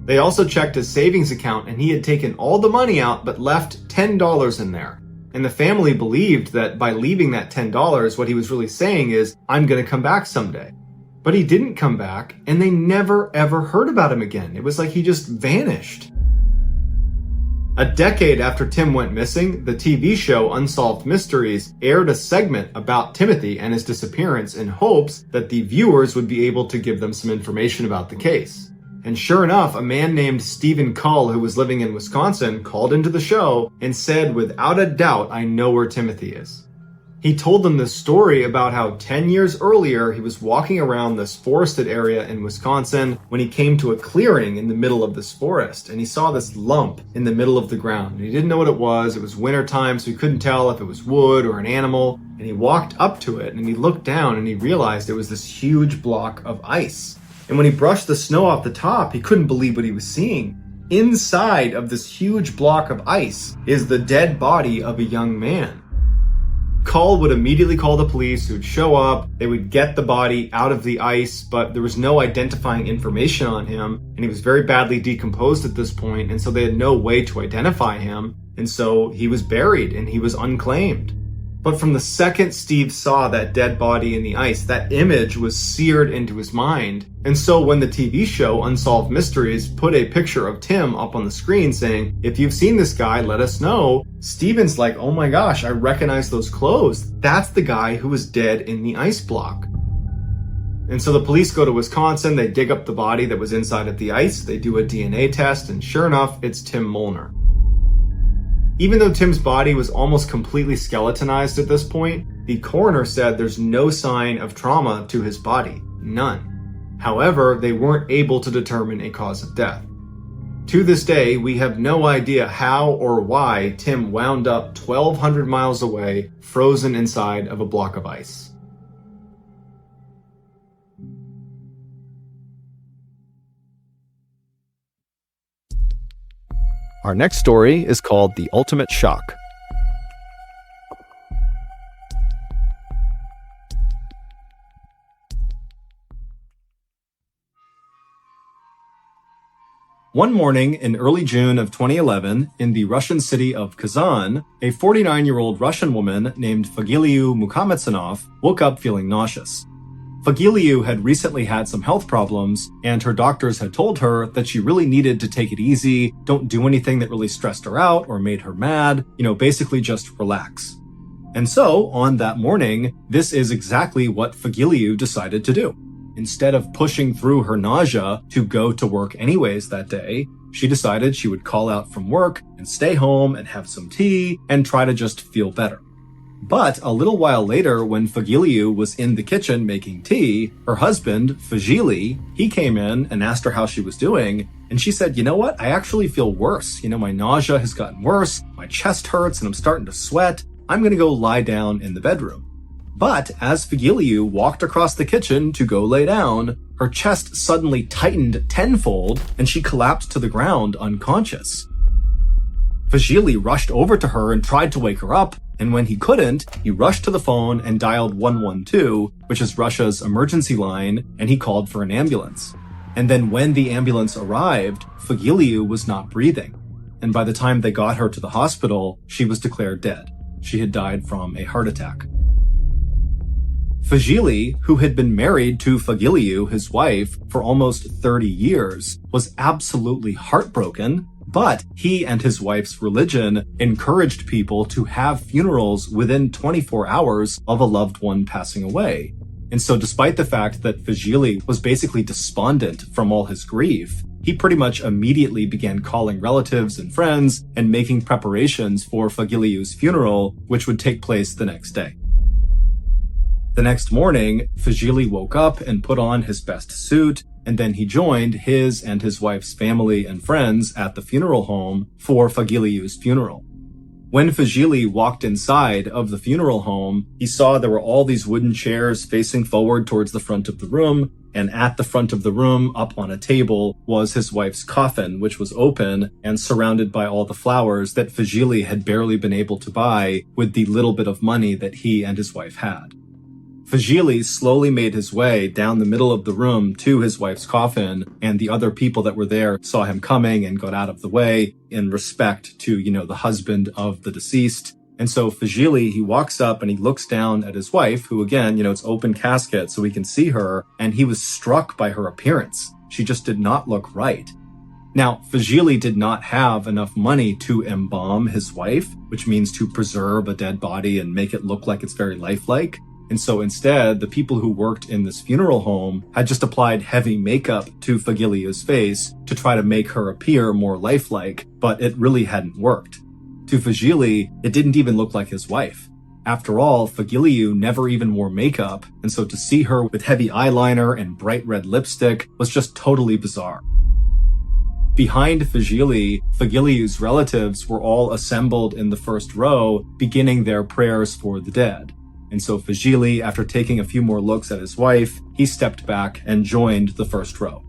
They also checked his savings account and he had taken all the money out but left $10 in there. And the family believed that by leaving that $10, what he was really saying is, I'm going to come back someday. But he didn't come back, and they never ever heard about him again. It was like he just vanished. A decade after Tim went missing, the TV show Unsolved Mysteries aired a segment about Timothy and his disappearance in hopes that the viewers would be able to give them some information about the case. And sure enough, a man named Stephen Cull, who was living in Wisconsin, called into the show and said, without a doubt, I know where Timothy is. He told them this story about how 10 years earlier, he was walking around this forested area in Wisconsin when he came to a clearing in the middle of this forest, and he saw this lump in the middle of the ground. And he didn't know what it was. It was wintertime, so he couldn't tell if it was wood or an animal. And he walked up to it and he looked down and he realized it was this huge block of ice. And when he brushed the snow off the top, he couldn't believe what he was seeing. Inside of this huge block of ice is the dead body of a young man. Cull would immediately call the police, who would show up. They would get the body out of the ice, but there was no identifying information on him, and he was very badly decomposed at this point, and so they had no way to identify him, and so he was buried and he was unclaimed. But from the second Steve saw that dead body in the ice, that image was seared into his mind. And so when the TV show Unsolved Mysteries put a picture of Tim up on the screen saying, if you've seen this guy, let us know, Steven's like, oh my gosh, I recognize those clothes. That's the guy who was dead in the ice block. And so the police go to Wisconsin, they dig up the body that was inside of the ice, they do a DNA test, and sure enough, it's Tim Molnar. Even though Tim's body was almost completely skeletonized at this point, the coroner said there's no sign of trauma to his body. None. However, they weren't able to determine a cause of death. To this day, we have no idea how or why Tim wound up 1,200 miles away, frozen inside of a block of ice. Our next story is called The Ultimate Shock. One morning in early June of 2011, in the Russian city of Kazan, a 49-year-old Russian woman named Fagiliu Mukametsanov woke up feeling nauseous. Fagiliu had recently had some health problems, and her doctors had told her that she really needed to take it easy, don't do anything that really stressed her out or made her mad, basically just relax. And so, on that morning, this is exactly what Fagiliu decided to do. Instead of pushing through her nausea to go to work anyways that day, she decided she would call out from work and stay home and have some tea and try to just feel better. But a little while later, when Fagiliu was in the kitchen making tea, her husband, Fagili, he came in and asked her how she was doing, and she said, you know what, I actually feel worse. My nausea has gotten worse, my chest hurts, and I'm starting to sweat. I'm gonna go lie down in the bedroom. But as Fagiliu walked across the kitchen to go lay down, her chest suddenly tightened tenfold and she collapsed to the ground unconscious. Fagili rushed over to her and tried to wake her up, and when he couldn't, he rushed to the phone and dialed 112, which is Russia's emergency line, and he called for an ambulance. And then when the ambulance arrived, Fagiliu was not breathing. And by the time they got her to the hospital, she was declared dead. She had died from a heart attack. Fagili, who had been married to Fagiliu, his wife, for almost 30 years, was absolutely heartbroken, but he and his wife's religion encouraged people to have funerals within 24 hours of a loved one passing away. And so despite the fact that Fagili was basically despondent from all his grief, he pretty much immediately began calling relatives and friends and making preparations for Fagiliu's funeral, which would take place the next day. The next morning, Fagili woke up and put on his best suit, and then he joined his and his wife's family and friends at the funeral home for Fagiliu's funeral. When Fagili walked inside of the funeral home, he saw there were all these wooden chairs facing forward towards the front of the room, and at the front of the room, up on a table, was his wife's coffin, which was open and surrounded by all the flowers that Fagili had barely been able to buy with the little bit of money that he and his wife had. Fagili slowly made his way down the middle of the room to his wife's coffin, and the other people that were there saw him coming and got out of the way in respect to, the husband of the deceased. And so Fagili, he walks up and he looks down at his wife, who again, it's open casket so we can see her, and he was struck by her appearance. She just did not look right. Now, Fagili did not have enough money to embalm his wife, which means to preserve a dead body and make it look like it's very lifelike. And so instead, the people who worked in this funeral home had just applied heavy makeup to Fagiliu's face to try to make her appear more lifelike, but it really hadn't worked. To Fagili, it didn't even look like his wife. After all, Fagiliu never even wore makeup, and so to see her with heavy eyeliner and bright red lipstick was just totally bizarre. Behind Fagili, Fagiliu's relatives were all assembled in the first row, beginning their prayers for the dead. And so Fagili, after taking a few more looks at his wife, he stepped back and joined the first row.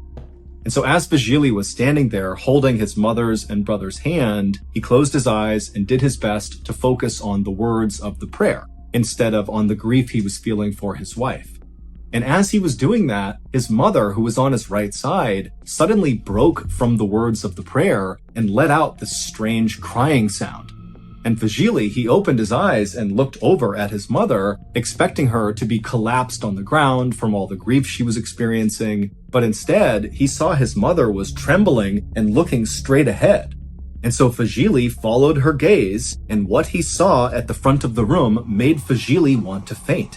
And so as Fagili was standing there holding his mother's and brother's hand, he closed his eyes and did his best to focus on the words of the prayer, instead of on the grief he was feeling for his wife. And as he was doing that, his mother, who was on his right side, suddenly broke from the words of the prayer and let out this strange crying sound. And Fagili, he opened his eyes and looked over at his mother, expecting her to be collapsed on the ground from all the grief she was experiencing. But instead, he saw his mother was trembling and looking straight ahead. And so Fagili followed her gaze, and what he saw at the front of the room made Fagili want to faint.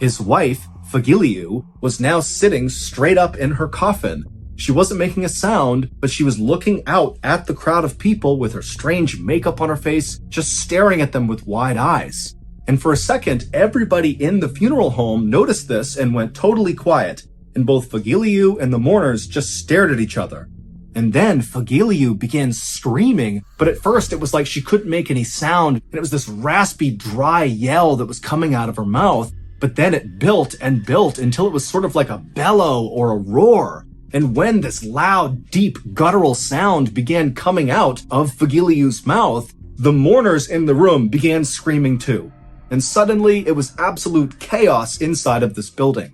His wife, Fagiliu, was now sitting straight up in her coffin. She wasn't making a sound, but she was looking out at the crowd of people with her strange makeup on her face, just staring at them with wide eyes. And for a second, everybody in the funeral home noticed this and went totally quiet, and both Fagiliu and the mourners just stared at each other. And then Fagiliu began screaming, but at first it was like she couldn't make any sound, and it was this raspy, dry yell that was coming out of her mouth. But then it built and built until it was sort of like a bellow or a roar. And when this loud, deep, guttural sound began coming out of Fagiliu's mouth, the mourners in the room began screaming too. And suddenly it was absolute chaos inside of this building.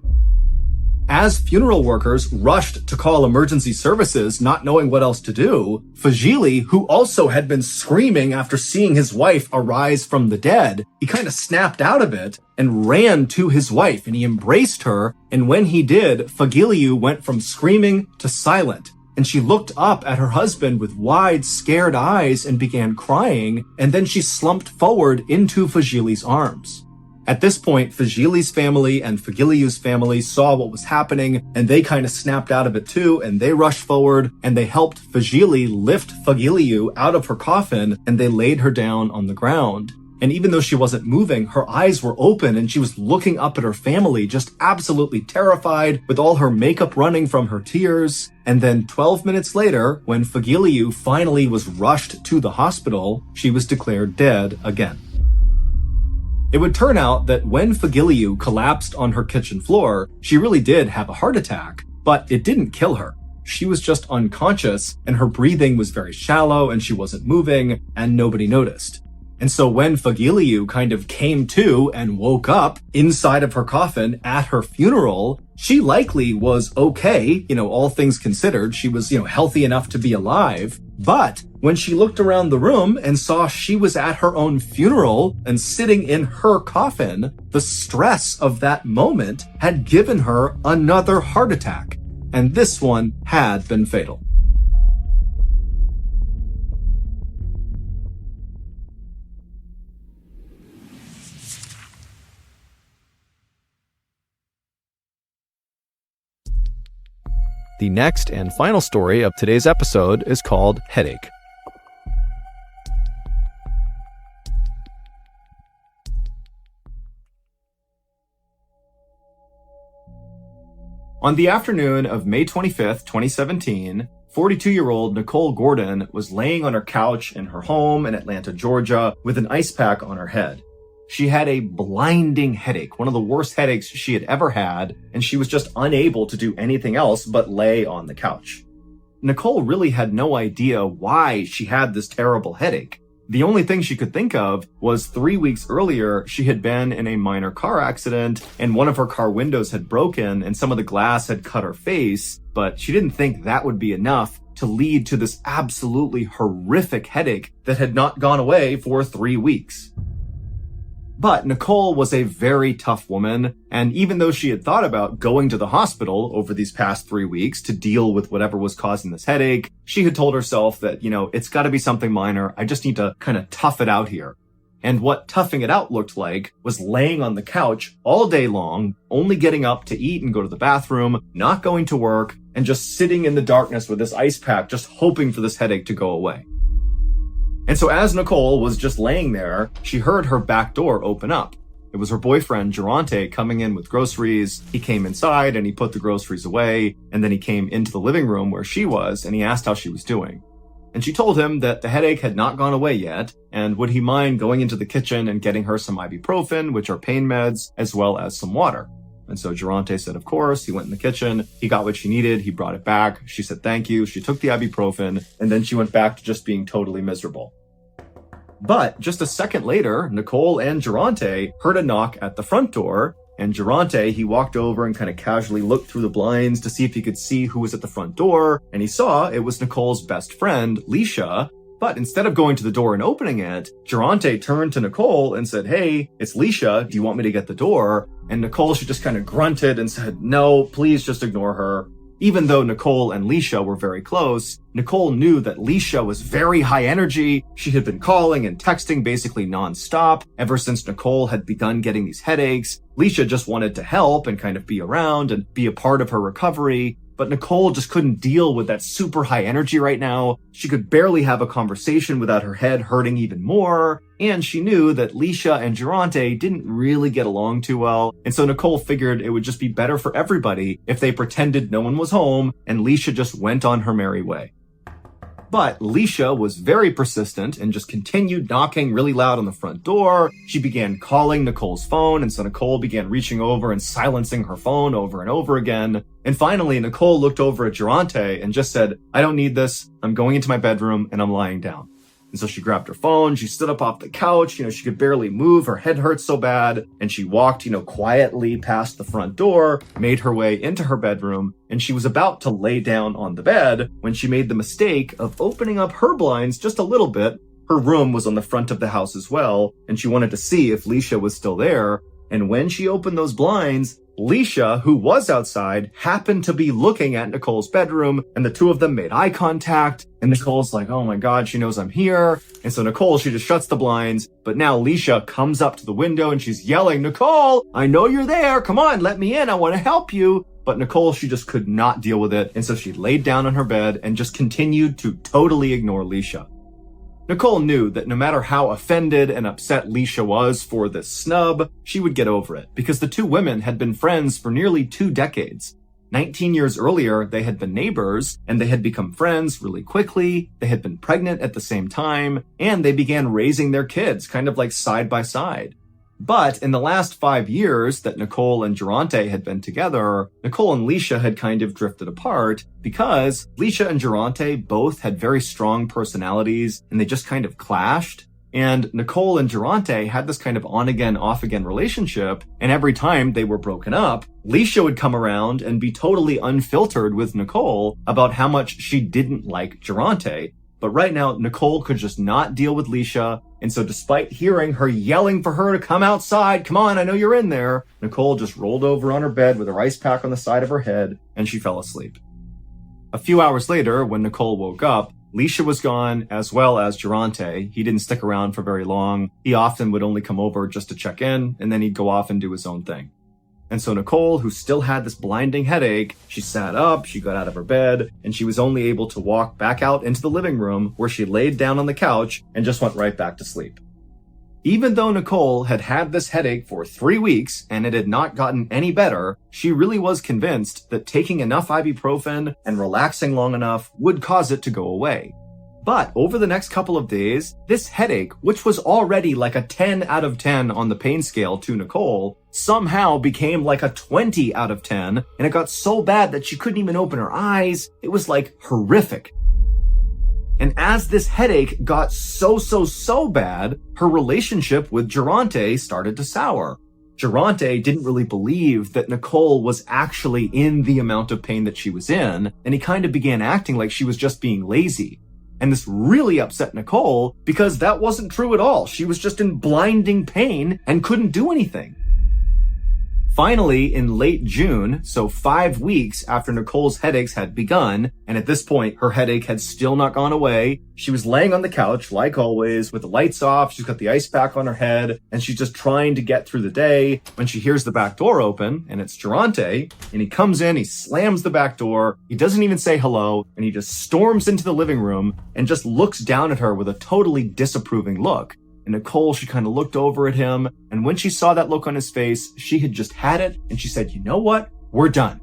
As funeral workers rushed to call emergency services, not knowing what else to do, Fagili, who also had been screaming after seeing his wife arise from the dead, he kind of snapped out of it and ran to his wife, and he embraced her. And when he did, Fagiliu went from screaming to silent. And she looked up at her husband with wide, scared eyes and began crying, and then she slumped forward into Fagili's arms. At this point, Fagili's family and Fagiliu's family saw what was happening, and they kind of snapped out of it too, and they rushed forward, and they helped Fagili lift Fagiliu out of her coffin, and they laid her down on the ground. And even though she wasn't moving, her eyes were open, and she was looking up at her family, just absolutely terrified, with all her makeup running from her tears. And then 12 minutes later, when Fagiliu finally was rushed to the hospital, she was declared dead again. It would turn out that when Fagiliu collapsed on her kitchen floor, she really did have a heart attack, but it didn't kill her. She was just unconscious, and her breathing was very shallow, and she wasn't moving, and nobody noticed. And so when Fagiliu kind of came to and woke up inside of her coffin at her funeral, she likely was okay, all things considered. She was, healthy enough to be alive. But when she looked around the room and saw she was at her own funeral and sitting in her coffin, the stress of that moment had given her another heart attack. And this one had been fatal. The next and final story of today's episode is called Headache. On the afternoon of May 25th, 2017, 42-year-old Nicole Gordon was laying on her couch in her home in Atlanta, Georgia, with an ice pack on her head. She had a blinding headache, one of the worst headaches she had ever had, and she was just unable to do anything else but lay on the couch. Nicole really had no idea why she had this terrible headache. The only thing she could think of was 3 weeks earlier, she had been in a minor car accident, and one of her car windows had broken and some of the glass had cut her face, but she didn't think that would be enough to lead to this absolutely horrific headache that had not gone away for 3 weeks. But Nicole was a very tough woman, and even though she had thought about going to the hospital over these past 3 weeks to deal with whatever was causing this headache, she had told herself that, it's gotta be something minor, I just need to kind of tough it out here. And what toughing it out looked like was laying on the couch all day long, only getting up to eat and go to the bathroom, not going to work, and just sitting in the darkness with this ice pack, just hoping for this headache to go away. And so as Nicole was just laying there, she heard her back door open up. It was her boyfriend, Geronte, coming in with groceries. He came inside and he put the groceries away, and then he came into the living room where she was, and he asked how she was doing. And she told him that the headache had not gone away yet, and would he mind going into the kitchen and getting her some ibuprofen, which are pain meds, as well as some water. And so Geronte said, of course. He went in the kitchen, he got what she needed, he brought it back. She said thank you, she took the ibuprofen, and then she went back to just being totally miserable. But just a second later, Nicole and Geronte heard a knock at the front door, and Geronte, he walked over and kind of casually looked through the blinds to see if he could see who was at the front door, and he saw it was Nicole's best friend, Leisha. But instead of going to the door and opening it, Geronte turned to Nicole and said, hey, it's Leisha, do you want me to get the door? And Nicole, she just kind of grunted and said, no, please just ignore her. Even though Nicole and Leisha were very close, Nicole knew that Leisha was very high energy. She had been calling and texting basically nonstop ever since Nicole had begun getting these headaches. Leisha just wanted to help and kind of be around and be a part of her recovery. But Nicole just couldn't deal with that super high energy right now. She could barely have a conversation without her head hurting even more. And she knew that Leisha and Geronte didn't really get along too well. And so Nicole figured it would just be better for everybody if they pretended no one was home and Leisha just went on her merry way. But Leisha was very persistent and just continued knocking really loud on the front door. She began calling Nicole's phone, and so Nicole began reaching over and silencing her phone over and over again. And finally, Nicole looked over at Durante and just said, "I don't need this. I'm going into my bedroom and I'm lying down." And so she grabbed her phone, she stood up off the couch, she could barely move, her head hurt so bad, and she walked, quietly past the front door, made her way into her bedroom, and she was about to lay down on the bed when she made the mistake of opening up her blinds just a little bit. Her room was on the front of the house as well, and she wanted to see if Leisha was still there. And when she opened those blinds, Leisha, who was outside, happened to be looking at Nicole's bedroom, and the two of them made eye contact, and Nicole's like, "Oh my God, she knows I'm here." And so Nicole, she just shuts the blinds, but now Leisha comes up to the window and she's yelling, "Nicole, I know you're there. Come on, let me in. I want to help you." But Nicole, she just could not deal with it, and so she laid down on her bed and just continued to totally ignore Leisha. Nicole knew that no matter how offended and upset Leisha was for this snub, she would get over it, because the two women had been friends for nearly 2 decades. 19 years earlier, they had been neighbors, and they had become friends really quickly, they had been pregnant at the same time, and they began raising their kids kind of like side by side. But in the last 5 years that Nicole and Durante had been together, Nicole and Leisha had kind of drifted apart because Leisha and Durante both had very strong personalities and they just kind of clashed. And Nicole and Durante had this kind of on-again, off-again relationship, and every time they were broken up, Leisha would come around and be totally unfiltered with Nicole about how much she didn't like Durante. But right now, Nicole could just not deal with Leisha, and so despite hearing her yelling for her to come outside, "Come on, I know you're in there," Nicole just rolled over on her bed with her ice pack on the side of her head, and she fell asleep. A few hours later, when Nicole woke up, Leisha was gone, as well as Durante. He didn't stick around for very long. He often would only come over just to check in, and then he'd go off and do his own thing. And so Nicole, who still had this blinding headache, she sat up, she got out of her bed, and she was only able to walk back out into the living room, where she laid down on the couch and just went right back to sleep. Even though Nicole had had this headache for 3 weeks and it had not gotten any better, she really was convinced that taking enough ibuprofen and relaxing long enough would cause it to go away. But over the next couple of days, this headache, which was already like a 10 out of 10 on the pain scale to Nicole, somehow became like a 20 out of 10, and it got so bad that she couldn't even open her eyes. It was like horrific. And as this headache got so bad, her relationship with Durante started to sour. Durante didn't really believe that Nicole was actually in the amount of pain that she was in, and he kind of began acting like she was just being lazy. And this really upset Nicole because that wasn't true at all. She was just in blinding pain and couldn't do anything. Finally, in late June, so 5 weeks after Nicole's headaches had begun, and at this point, her headache had still not gone away, she was laying on the couch, like always, with the lights off, she's got the ice pack on her head, and she's just trying to get through the day, when she hears the back door open, and it's Durante, and he comes in, he slams the back door, he doesn't even say hello, and he just storms into the living room, and just looks down at her with a totally disapproving look. And Nicole, she kind of looked over at him, and when she saw that look on his face, she had just had it, and she said, "You know what? We're done."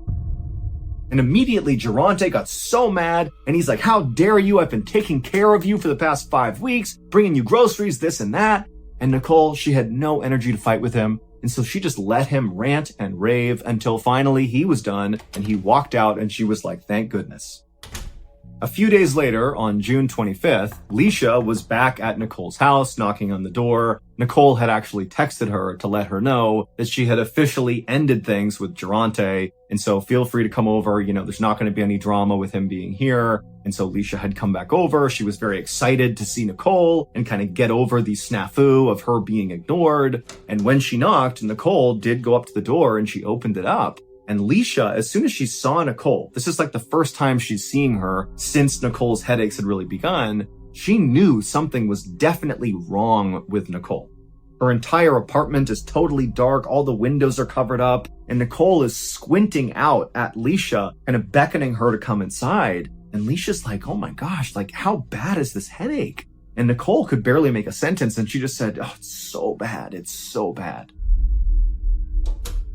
And immediately, Durante got so mad, and he's like, "How dare you? I've been taking care of you for the past 5 weeks, bringing you groceries, this and that." And Nicole, she had no energy to fight with him, and so she just let him rant and rave until finally he was done, and he walked out, and she was like, "Thank goodness." A few days later, on June 25th, Leisha was back at Nicole's house, knocking on the door. Nicole had actually texted her to let her know that she had officially ended things with Durante, and so feel free to come over. There's not going to be any drama with him being here. And so Leisha had come back over. She was very excited to see Nicole and kind of get over the snafu of her being ignored. And when she knocked, Nicole did go up to the door and she opened it up. And Leisha, as soon as she saw Nicole, this is like the first time she's seeing her since Nicole's headaches had really begun, she knew something was definitely wrong with Nicole. Her entire apartment is totally dark, all the windows are covered up, and Nicole is squinting out at Leisha, kind of beckoning her to come inside. And Leisha's like, "Oh my gosh, like how bad is this headache?" And Nicole could barely make a sentence, and she just said, "Oh, it's so bad, it's so bad."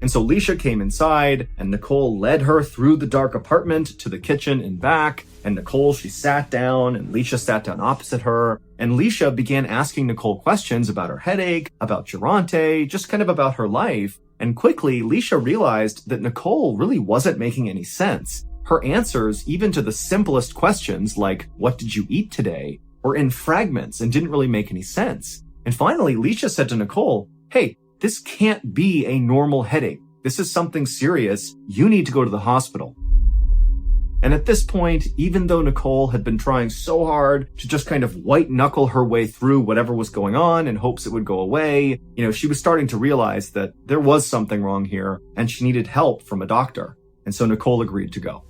And so Leisha came inside, and Nicole led her through the dark apartment to the kitchen and back. And Nicole, she sat down, and Leisha sat down opposite her. And Leisha began asking Nicole questions about her headache, about Durante, just kind of about her life. And quickly, Leisha realized that Nicole really wasn't making any sense. Her answers, even to the simplest questions like, "What did you eat today?" were in fragments and didn't really make any sense. And finally, Leisha said to Nicole, "Hey, this can't be a normal headache. This is something serious. You need to go to the hospital." And at this point, even though Nicole had been trying so hard to just kind of white knuckle her way through whatever was going on in hopes it would go away, she was starting to realize that there was something wrong here and she needed help from a doctor. And so Nicole agreed to go.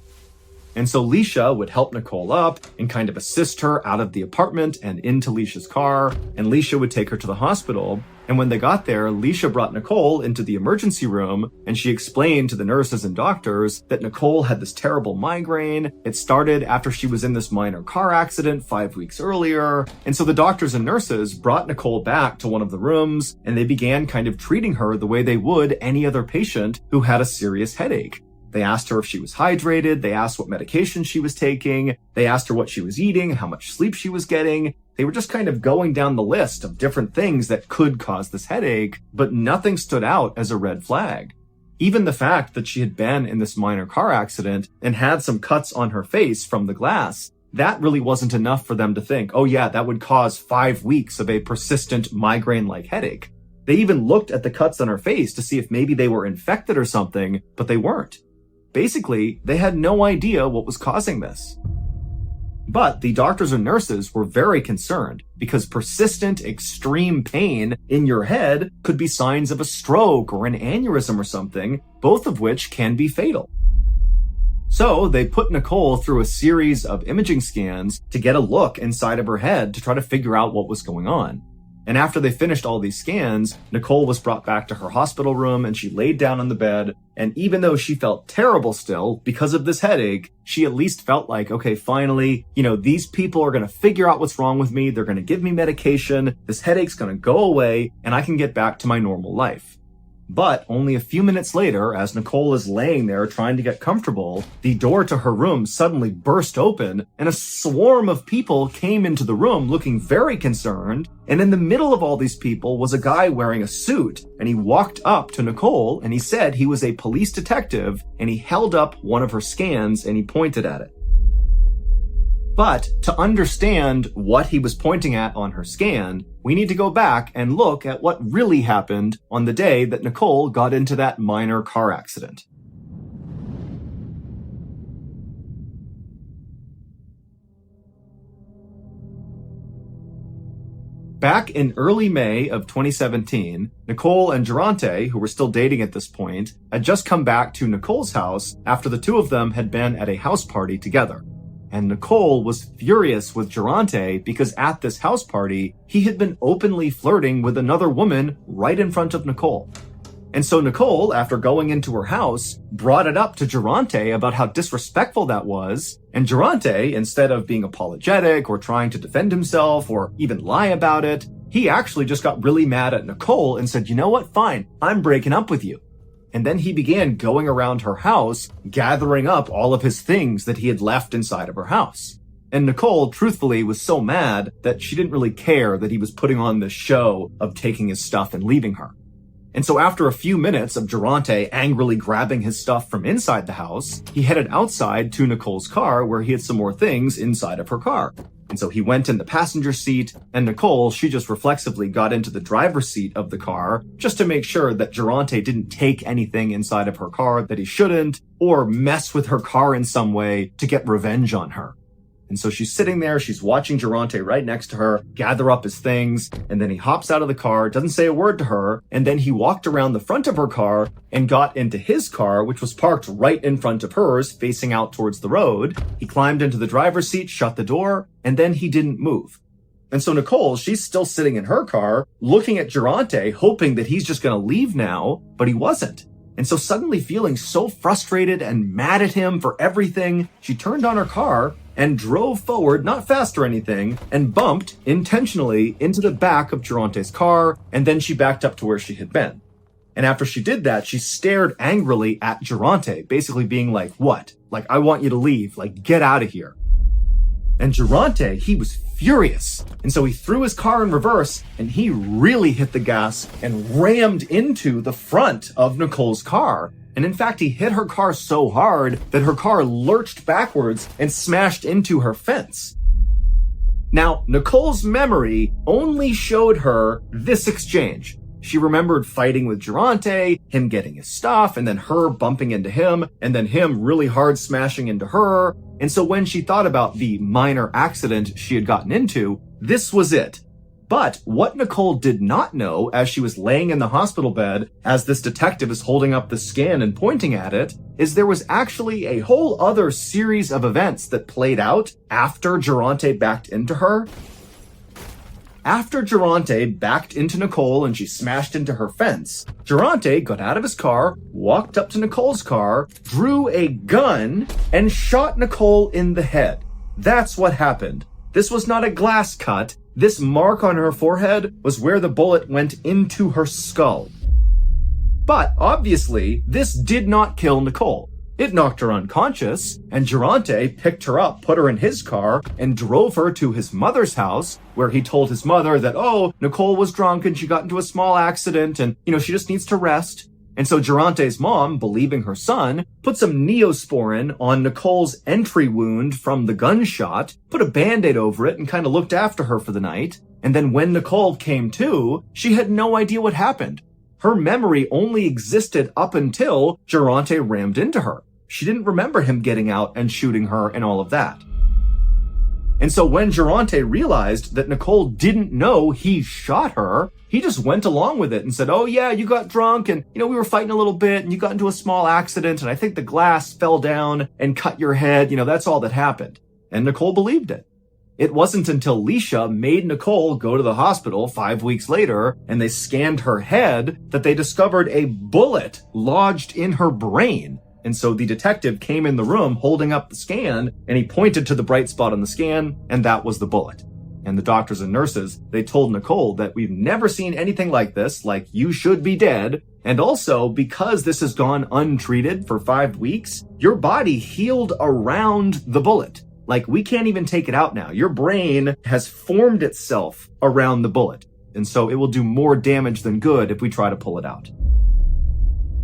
And so Leisha would help Nicole up and kind of assist her out of the apartment and into Leisha's car, and Leisha would take her to the hospital. And when they got there, Leisha brought Nicole into the emergency room, and she explained to the nurses and doctors that Nicole had this terrible migraine. It started after she was in this minor car accident 5 weeks earlier. And so the doctors and nurses brought Nicole back to one of the rooms, and they began kind of treating her the way they would any other patient who had a serious headache. They asked her if she was hydrated. They asked what medication she was taking. They asked her what she was eating, how much sleep she was getting. They were just kind of going down the list of different things that could cause this headache, but nothing stood out as a red flag. Even the fact that she had been in this minor car accident and had some cuts on her face from the glass, that really wasn't enough for them to think, oh yeah, that would cause 5 weeks of a persistent migraine-like headache. They even looked at the cuts on her face to see if maybe they were infected or something, but they weren't. Basically, they had no idea what was causing this. But the doctors and nurses were very concerned because persistent, extreme pain in your head could be signs of a stroke or an aneurysm or something, both of which can be fatal. So they put Nicole through a series of imaging scans to get a look inside of her head to try to figure out what was going on. And after they finished all these scans, Nicole was brought back to her hospital room and she laid down on the bed. And even though she felt terrible still because of this headache, she at least felt like, okay, finally, these people are going to figure out what's wrong with me. They're going to give me medication. This headache's going to go away and I can get back to my normal life. But only a few minutes later, as Nicole is laying there trying to get comfortable, the door to her room suddenly burst open and a swarm of people came into the room looking very concerned. And in the middle of all these people was a guy wearing a suit, and he walked up to Nicole and he said he was a police detective, and he held up one of her scans and he pointed at it. But to understand what he was pointing at on her scan, we need to go back and look at what really happened on the day that Nicole got into that minor car accident. Back in early May of 2017, Nicole and Durante, who were still dating at this point, had just come back to Nicole's house after the two of them had been at a house party together. And Nicole was furious with Durante because at this house party, he had been openly flirting with another woman right in front of Nicole. And so Nicole, after going into her house, brought it up to Durante about how disrespectful that was. And Durante, instead of being apologetic or trying to defend himself or even lie about it, he actually just got really mad at Nicole and said, you know what, fine, I'm breaking up with you. And then he began going around her house, gathering up all of his things that he had left inside of her house. And Nicole, truthfully, was so mad that she didn't really care that he was putting on this show of taking his stuff and leaving her. And so after a few minutes of Durante angrily grabbing his stuff from inside the house, he headed outside to Nicole's car where he had some more things inside of her car. And so he went in the passenger seat, and Nicole, she just reflexively got into the driver's seat of the car just to make sure that Durante didn't take anything inside of her car that he shouldn't, or mess with her car in some way to get revenge on her. And so she's sitting there, she's watching Durante right next to her, gather up his things, and then he hops out of the car, doesn't say a word to her, and then he walked around the front of her car and got into his car, which was parked right in front of hers, facing out towards the road. He climbed into the driver's seat, shut the door, and then he didn't move. And so Nicole, she's still sitting in her car, looking at Durante, hoping that he's just gonna leave now, but he wasn't. And so suddenly feeling so frustrated and mad at him for everything, she turned on her car and drove forward, not fast or anything, and bumped intentionally into the back of Durante's car, and then she backed up to where she had been. And after she did that, she stared angrily at Durante, basically being like, what? Like, I want you to leave. Like, get out of here. And Durante, he was furious. And so he threw his car in reverse and he really hit the gas and rammed into the front of Nicole's car. And in fact, he hit her car so hard that her car lurched backwards and smashed into her fence. Now, Nicole's memory only showed her this exchange. She remembered fighting with Durante, him getting his stuff, and then her bumping into him, and then him really hard smashing into her. And so when she thought about the minor accident she had gotten into, this was it. But what Nicole did not know as she was laying in the hospital bed, as this detective is holding up the scan and pointing at it, is there was actually a whole other series of events that played out after Durante backed into her. After Durante backed into Nicole and she smashed into her fence, Durante got out of his car, walked up to Nicole's car, drew a gun, and shot Nicole in the head. That's what happened. This was not a glass cut. This mark on her forehead was where the bullet went into her skull. But obviously, this did not kill Nicole. It knocked her unconscious, and Durante picked her up, put her in his car, and drove her to his mother's house, where he told his mother that, oh, Nicole was drunk and she got into a small accident and, she just needs to rest. And so Durante's mom, believing her son, put some Neosporin on Nicole's entry wound from the gunshot, put a Band-Aid over it, and kind of looked after her for the night. And then when Nicole came to, she had no idea what happened. Her memory only existed up until Durante rammed into her. She didn't remember him getting out and shooting her and all of that. And so when Durante realized that Nicole didn't know he shot her, he just went along with it and said, oh yeah, you got drunk and, we were fighting a little bit and you got into a small accident and I think the glass fell down and cut your head. That's all that happened. And Nicole believed it. It wasn't until Leisha made Nicole go to the hospital 5 weeks later and they scanned her head that they discovered a bullet lodged in her brain. And so the detective came in the room holding up the scan and he pointed to the bright spot on the scan and that was the bullet. And the doctors and nurses, they told Nicole that we've never seen anything like this, like you should be dead. And also because this has gone untreated for 5 weeks, your body healed around the bullet. Like we can't even take it out now. Your brain has formed itself around the bullet. And so it will do more damage than good if we try to pull it out.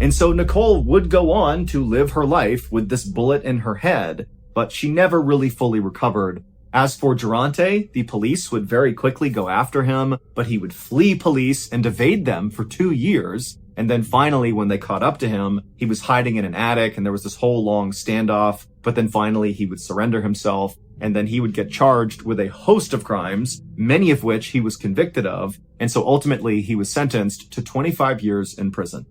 And so Nicole would go on to live her life with this bullet in her head, but she never really fully recovered. As for Durante, the police would very quickly go after him, but he would flee police and evade them for 2 years. And then finally, when they caught up to him, he was hiding in an attic and there was this whole long standoff. But then finally he would surrender himself and then he would get charged with a host of crimes, many of which he was convicted of. And so ultimately he was sentenced to 25 years in prison.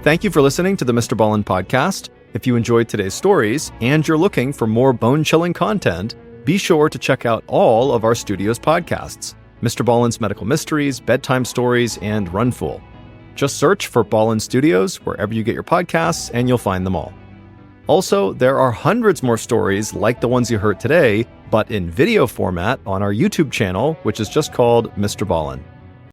Thank you for listening to the Mr. Ballen podcast. If you enjoyed today's stories and you're looking for more bone-chilling content, be sure to check out all of our studio's podcasts, Mr. Ballen's Medical Mysteries, Bedtime Stories, and Runful. Just search for Ballen Studios wherever you get your podcasts and you'll find them all. Also, there are hundreds more stories like the ones you heard today, but in video format on our YouTube channel, which is just called Mr. Ballen.